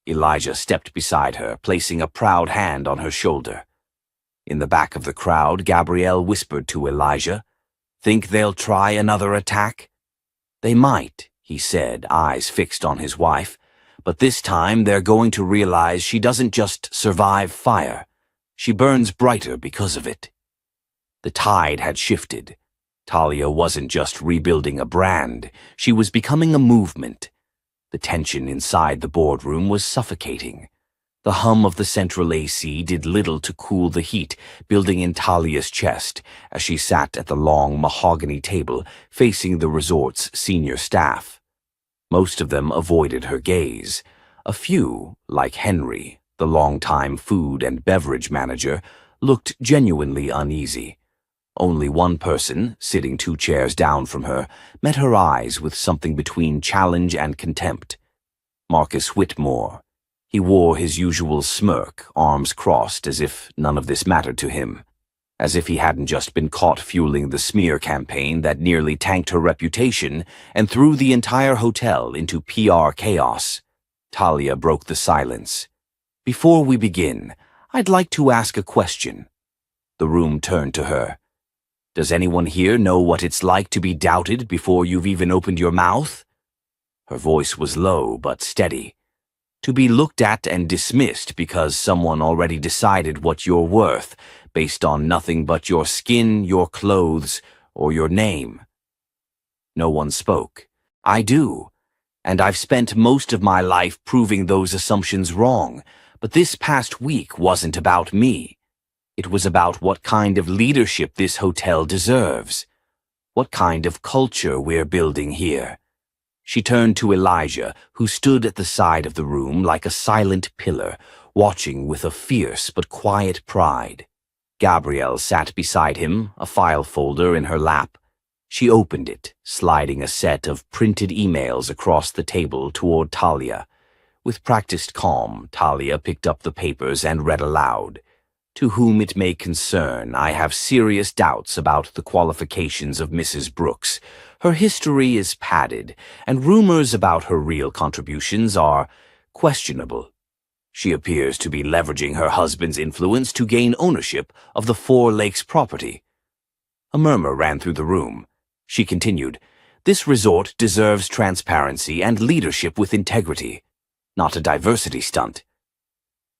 Elijah stepped beside her, placing a proud hand on her shoulder. In the back of the crowd, Gabrielle whispered to Elijah, "Think they'll try another attack?" "They might," he said, eyes fixed on his wife, "but this time they're going to realize she doesn't just survive fire. She burns brighter because of it." The tide had shifted. Talia wasn't just rebuilding a brand, she was becoming a movement. The tension inside the boardroom was suffocating. The hum of the central AC did little to cool the heat building in Talia's chest as she sat at the long mahogany table facing the resort's senior staff. Most of them avoided her gaze. A few, like Henry, the longtime food and beverage manager, looked genuinely uneasy. Only one person, sitting 2 chairs down from her, met her eyes with something between challenge and contempt. Marcus Whitmore. He wore his usual smirk, arms crossed as if none of this mattered to him. As if he hadn't just been caught fueling the smear campaign that nearly tanked her reputation and threw the entire hotel into PR chaos. Talia broke the silence. "Before we begin, I'd like to ask a question." The room turned to her. "Does anyone here know what it's like to be doubted before you've even opened your mouth?" Her voice was low but steady. To be looked at and dismissed because someone already decided what you're worth based on nothing but your skin, your clothes, or your name. No one spoke. "I do. And I've spent most of my life proving those assumptions wrong, but this past week wasn't about me. It was about what kind of leadership this hotel deserves, what kind of culture we're building here." She turned to Elijah, who stood at the side of the room like a silent pillar, watching with a fierce but quiet pride. Gabrielle sat beside him, a file folder in her lap. She opened it, sliding a set of printed emails across the table toward Talia. With practiced calm, Talia picked up the papers and read aloud. "To whom it may concern, I have serious doubts about the qualifications of Mrs. Brooks. Her history is padded, and rumors about her real contributions are questionable. She appears to be leveraging her husband's influence to gain ownership of the Four Lakes property." A murmur ran through the room. She continued, "This resort deserves transparency and leadership with integrity, not a diversity stunt."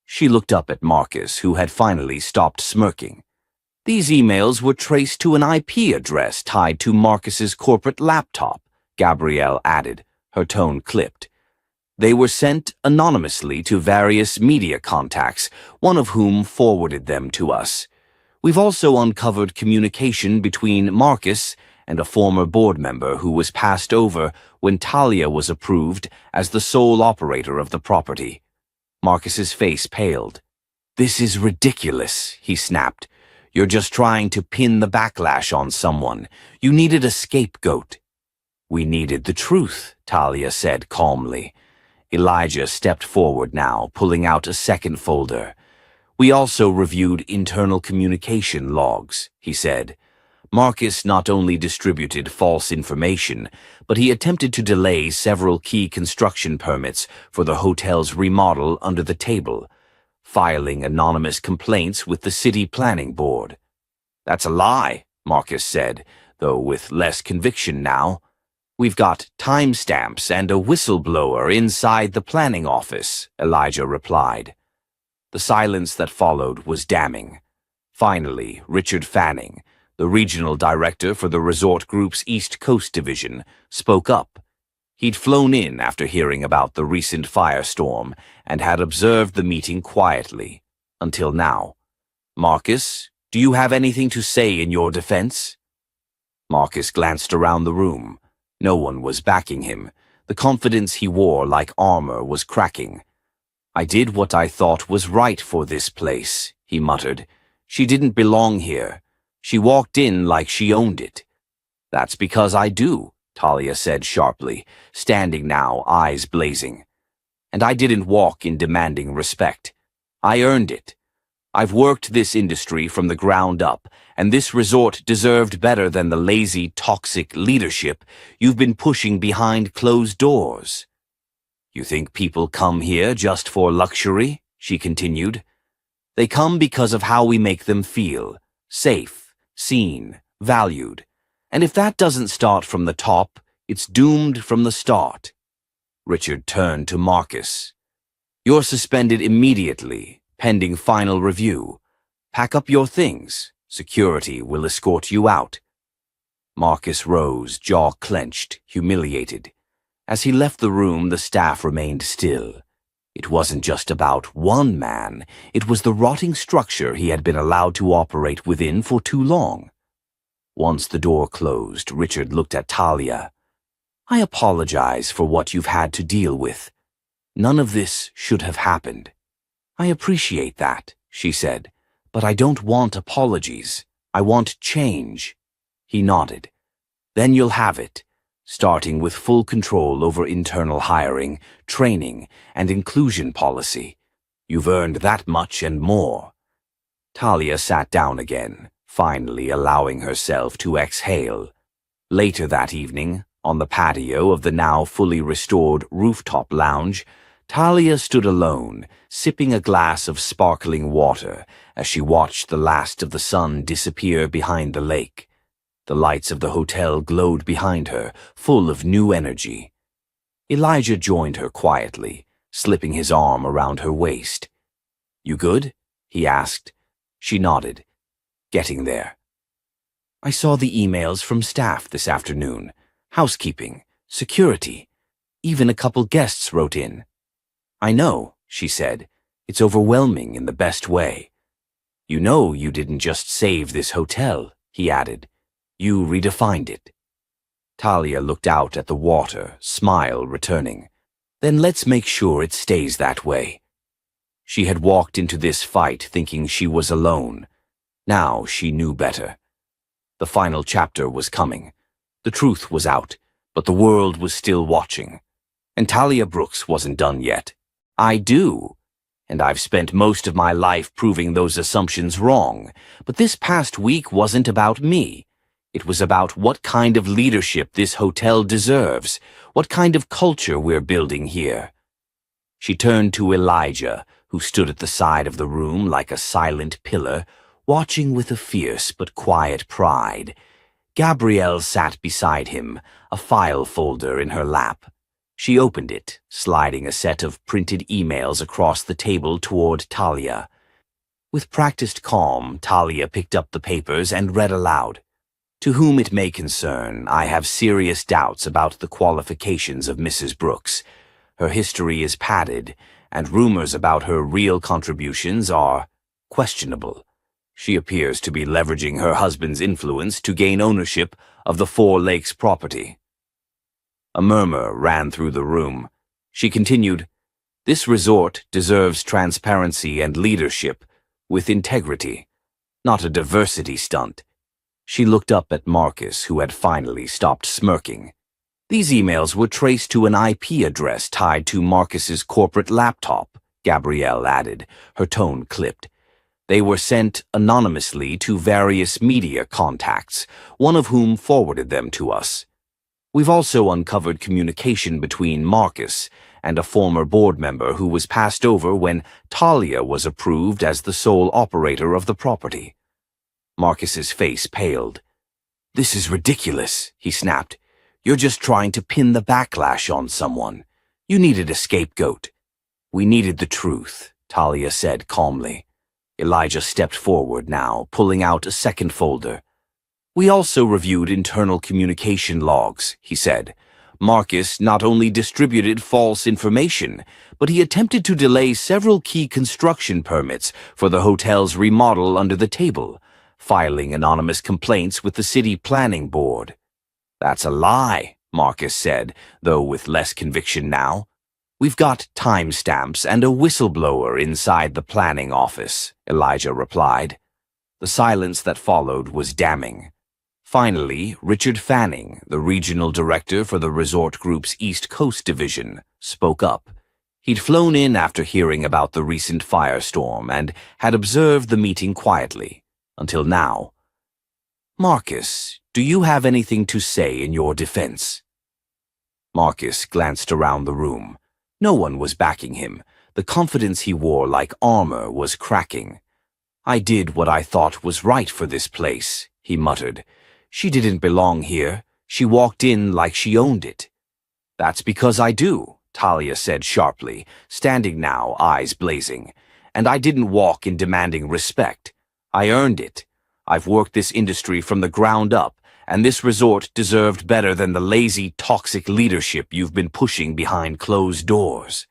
She looked up at Marcus, who had finally stopped smirking. "These emails were traced to an IP address tied to Marcus's corporate laptop," Gabrielle added, her tone clipped. "They were sent anonymously to various media contacts, one of whom forwarded them to us. We've also uncovered communication between Marcus and a former board member who was passed over when Talia was approved as the sole operator of the property." Marcus's face paled. "This is ridiculous," he snapped. "You're just trying to pin the backlash on someone. You needed a scapegoat." "We needed the truth," Talia said calmly. Elijah stepped forward now, pulling out a second folder. "We also reviewed internal communication logs," he said. "Marcus not only distributed false information, but he attempted to delay several key construction permits for the hotel's remodel under the table, filing anonymous complaints with the city planning board." "That's a lie," Marcus said, though with less conviction now. "We've got timestamps and a whistleblower inside the planning office," Elijah replied. The silence that followed was damning. Finally, Richard Fanning, the regional director for the resort group's East Coast division, spoke up. He'd flown in after hearing about the recent firestorm and had observed the meeting quietly, until now. "Marcus, do you have anything to say in your defense?" Marcus glanced around the room. No one was backing him. The confidence he wore like armor was cracking. "I did what I thought was right for this place," he muttered. "She didn't belong here. She walked in like she owned it." "That's because I do," Talia said sharply, standing now, eyes blazing. "And I didn't walk in demanding respect. I earned it. I've worked this industry from the ground up, and this resort deserved better than the lazy, toxic leadership you've been pushing behind closed doors." "You think people come here just for luxury?" she continued. "They come because of how we make them feel, safe, seen, valued. And if that doesn't start from the top, it's doomed from the start." Richard turned to Marcus. "You're suspended immediately, pending final review. Pack up your things. Security will escort you out." Marcus rose, jaw clenched, humiliated. As he left the room, the staff remained still. It wasn't just about one man. It was the rotting structure he had been allowed to operate within for too long. Once the door closed, Richard looked at Talia. "I apologize for what you've had to deal with. None of this should have happened." "I appreciate that," she said, "but I don't want apologies. I want change." He nodded. "Then you'll have it, starting with full control over internal hiring, training, and inclusion policy. You've earned that much and more." Talia sat down again, finally allowing herself to exhale. Later that evening, on the patio of the now fully restored rooftop lounge, Talia stood alone, sipping a glass of sparkling water as she watched the last of the sun disappear behind the lake. The lights of the hotel glowed behind her, full of new energy. Elijah joined her quietly, slipping his arm around her waist. "You good?" he asked. She nodded. "Getting there." "I saw the emails from staff this afternoon. Housekeeping, security. Even a couple guests wrote in." "I know," she said. "It's overwhelming in the best way." "You know you didn't just save this hotel," he added. "You redefined it." Talia looked out at the water, smile returning. "Then let's make sure it stays that way." She had walked into this fight thinking she was alone. Now she knew better. The final chapter was coming. The truth was out, but the world was still watching. And Talia Brooks wasn't done yet. I do. And I've spent most of my life proving those assumptions wrong. But this past week wasn't about me. It was about what kind of leadership this hotel deserves, what kind of culture we're building here. She turned to Elijah, who stood at the side of the room like a silent pillar, watching with a fierce but quiet pride. Gabrielle sat beside him, a file folder in her lap. She opened it, sliding a set of printed emails across the table toward Talia. With practiced calm, Talia picked up the papers and read aloud. "To whom it may concern, I have serious doubts about the qualifications of Mrs. Brooks. Her history is padded, and rumors about her real contributions are questionable. She appears to be leveraging her husband's influence to gain ownership of the Four Lakes property." A murmur ran through the room. She continued, "This resort deserves transparency and leadership, with integrity, not a diversity stunt." She looked up at Marcus, who had finally stopped smirking. "These emails were traced to an IP address tied to Marcus's corporate laptop," Gabrielle added, her tone clipped. "They were sent anonymously to various media contacts, one of whom forwarded them to us. We've also uncovered communication between Marcus and a former board member who was passed over when Talia was approved as the sole operator of the property." Marcus's face paled. "This is ridiculous," he snapped. "You're just trying to pin the backlash on someone. You needed a scapegoat." "We needed the truth," Talia said calmly. Elijah stepped forward now, pulling out a second folder. We also reviewed internal communication logs, he said. Marcus not only distributed false information, but he attempted to delay several key construction permits for the hotel's remodel under the table, filing anonymous complaints with the city planning board. That's a lie, Marcus said, though with less conviction now. We've got timestamps and a whistleblower inside the planning office, Elijah replied. The silence that followed was damning. Finally, Richard Fanning, the regional director for the resort group's East Coast division, spoke up. He'd flown in after hearing about the recent firestorm and had observed the meeting quietly, until now. Marcus, do you have anything to say in your defense? Marcus glanced around the room. No one was backing him. The confidence he wore like armor was cracking. I did what I thought was right for this place, he muttered. She didn't belong here. She walked in like she owned it. That's because I do, Talia said sharply, standing now, eyes blazing. And I didn't walk in demanding respect. I earned it. I've worked this industry from the ground up, and this resort deserved better than the lazy, toxic leadership you've been pushing behind closed doors.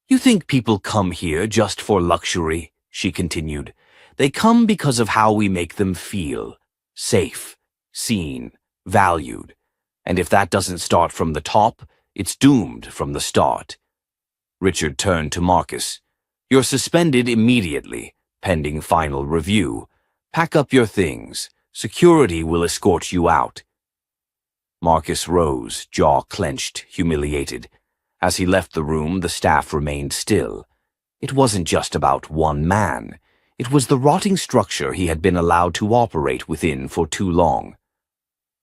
You think people come here just for luxury, she continued. They come because of how we make them feel. Safe, seen, valued. And if that doesn't start from the top, it's doomed from the start. Richard turned to Marcus. You're suspended immediately, pending final review. Pack up your things. Security will escort you out. Marcus rose, jaw clenched, humiliated. As he left the room, the staff remained still. It wasn't just about one man. It was the rotting structure he had been allowed to operate within for too long.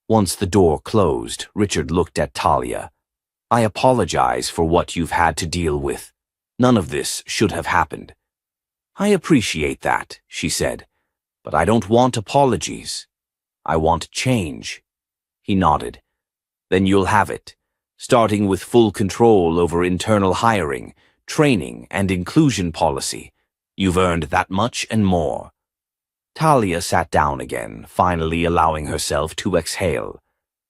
Once the door closed, Richard looked at Talia. I apologize for what you've had to deal with. None of this should have happened. I appreciate that, she said, but I don't want apologies. I want change. He nodded. Then you'll have it, starting with full control over internal hiring, training, and inclusion policy. You've earned that much and more. Talia sat down again, finally allowing herself to exhale.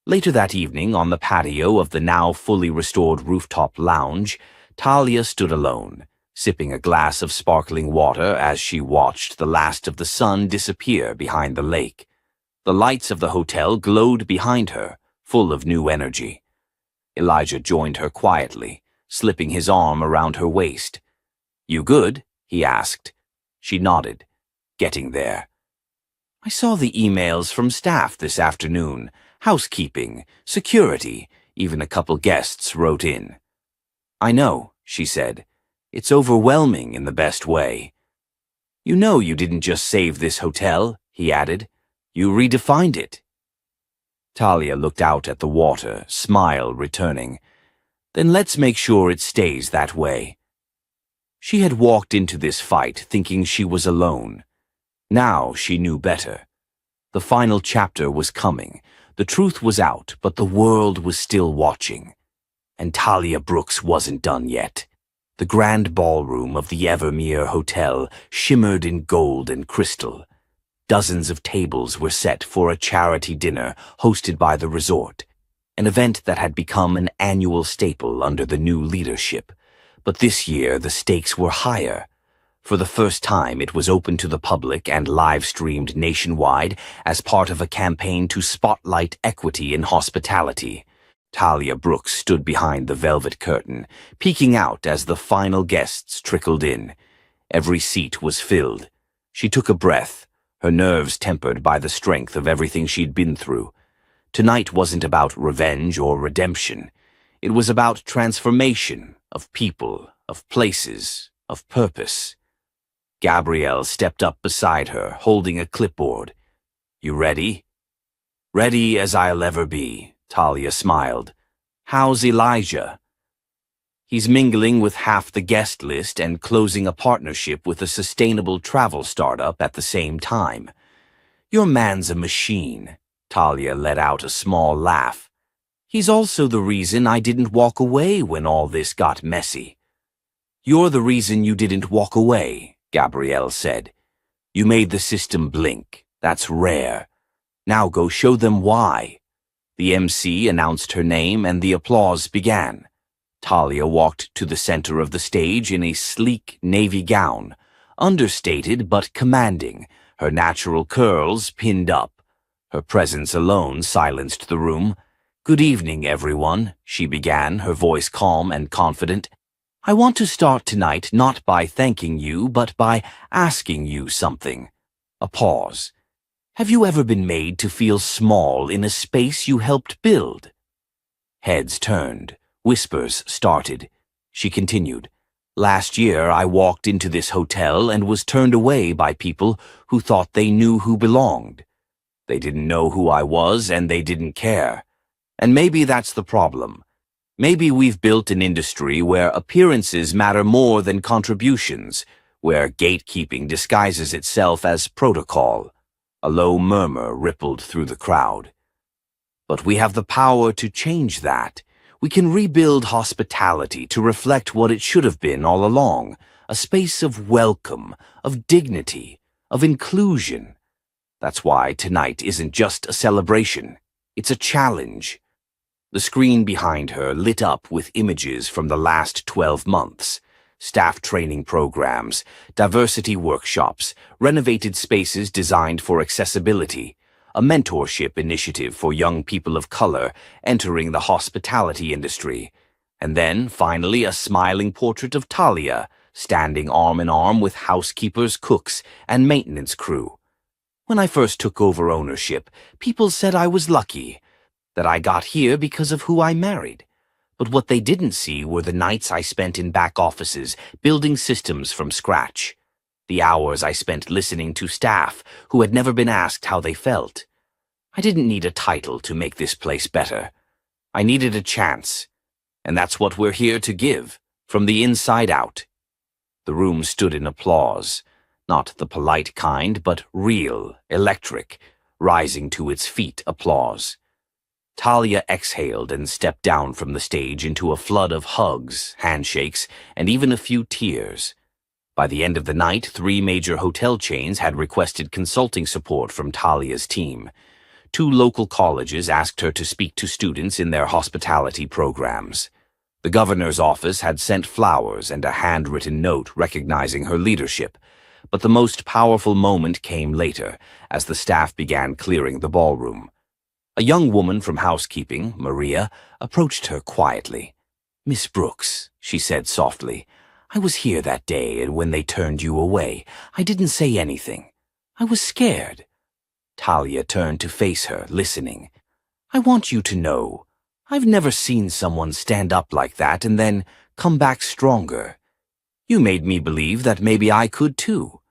Later that evening, on the patio of the now fully restored rooftop lounge, Talia stood alone, sipping a glass of sparkling water as she watched the last of the sun disappear behind the lake. The lights of the hotel glowed behind her, full of new energy. Elijah joined her quietly, slipping his arm around her waist. You good? He asked. She nodded. Getting there. I saw the emails from staff this afternoon. Housekeeping, security, even a couple guests wrote in. I know, she said. It's overwhelming in the best way. You know you didn't just save this hotel, he added. You redefined it. Talia looked out at the water, smile returning. Then let's make sure it stays that way. She had walked into this fight thinking she was alone. Now she knew better. The final chapter was coming. The truth was out, but the world was still watching. And Talia Brooks wasn't done yet. The grand ballroom of the Evermere Hotel shimmered in gold and crystal. Dozens of tables were set for a charity dinner hosted by the resort, an event that had become an annual staple under the new leadership. But this year the stakes were higher. For the first time, it was open to the public and live-streamed nationwide as part of a campaign to spotlight equity in hospitality. Talia Brooks stood behind the velvet curtain, peeking out as the final guests trickled in. Every seat was filled. She took a breath, her nerves tempered by the strength of everything she'd been through. Tonight wasn't about revenge or redemption. It was about transformation of people, of places, of purpose. Gabrielle stepped up beside her, holding a clipboard. You ready? Ready as I'll ever be, Talia smiled. How's Elijah? He's mingling with half the guest list and closing a partnership with a sustainable travel startup at the same time. Your man's a machine. Talia let out a small laugh. He's also the reason I didn't walk away when all this got messy. You're the reason you didn't walk away, Gabrielle said. You made the system blink. That's rare. Now go show them why." The MC announced her name and the applause began. Talia walked to the center of the stage in a sleek navy gown, understated but commanding, her natural curls pinned up. Her presence alone silenced the room. "Good evening, everyone," she began, her voice calm and confident. "I want to start tonight not by thanking you, but by asking you something." A pause. "Have you ever been made to feel small in a space you helped build?" Heads turned. Whispers started. She continued, "Last year I walked into this hotel and was turned away by people who thought they knew who belonged. They didn't know who I was and they didn't care. And maybe that's the problem. Maybe we've built an industry where appearances matter more than contributions, where gatekeeping disguises itself as protocol." A low murmur rippled through the crowd. "But we have the power to change that. We can rebuild hospitality to reflect what it should have been all along, a space of welcome, of dignity, of inclusion. That's why tonight isn't just a celebration. It's a challenge." The screen behind her lit up with images from the last 12 months. Staff training programs, diversity workshops, renovated spaces designed for accessibility, a mentorship initiative for young people of color entering the hospitality industry, and then, finally, a smiling portrait of Talia, standing arm in arm with housekeepers, cooks, and maintenance crew. "When I first took over ownership, people said I was lucky, that I got here because of who I married. But what they didn't see were the nights I spent in back offices, building systems from scratch. The hours I spent listening to staff who had never been asked how they felt. I didn't need a title to make this place better. I needed a chance. And that's what we're here to give, from the inside out." The room stood in applause, not the polite kind, but real, electric, rising to its feet applause. Talia exhaled and stepped down from the stage into a flood of hugs, handshakes, and even a few tears. By the end of the night, 3 major hotel chains had requested consulting support from Talia's team. 2 local colleges asked her to speak to students in their hospitality programs. The governor's office had sent flowers and a handwritten note recognizing her leadership. But the most powerful moment came later, as the staff began clearing the ballroom. A young woman from housekeeping, Maria, approached her quietly. "Miss Brooks," she said softly, "I was here that day, and when they turned you away, I didn't say anything. I was scared." Talia turned to face her, listening. "I want you to know, I've never seen someone stand up like that and then come back stronger. You made me believe that maybe I could too."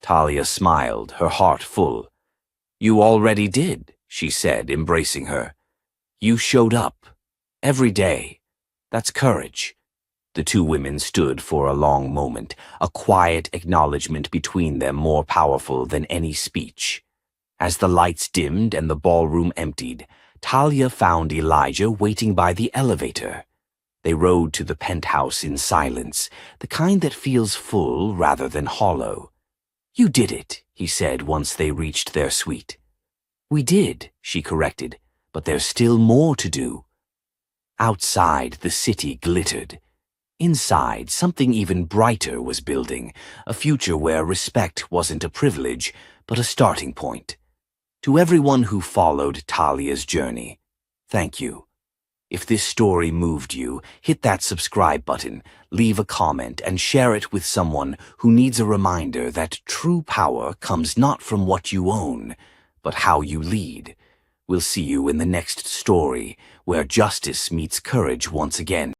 Talia smiled, her heart full. "You already did," she said, embracing her. "You showed up. Every day. That's courage." The 2 women stood for a long moment, a quiet acknowledgement between them more powerful than any speech. As the lights dimmed and the ballroom emptied, Talia found Elijah waiting by the elevator. They rode to the penthouse in silence, the kind that feels full rather than hollow. "You did it," he said once they reached their suite. "We did," she corrected, "but there's still more to do." Outside, the city glittered. Inside, something even brighter was building, a future where respect wasn't a privilege, but a starting point. To everyone who followed Talia's journey, thank you. If this story moved you, hit that subscribe button, leave a comment, and share it with someone who needs a reminder that true power comes not from what you own, but how you lead. We'll see you in the next story, where justice meets courage once again.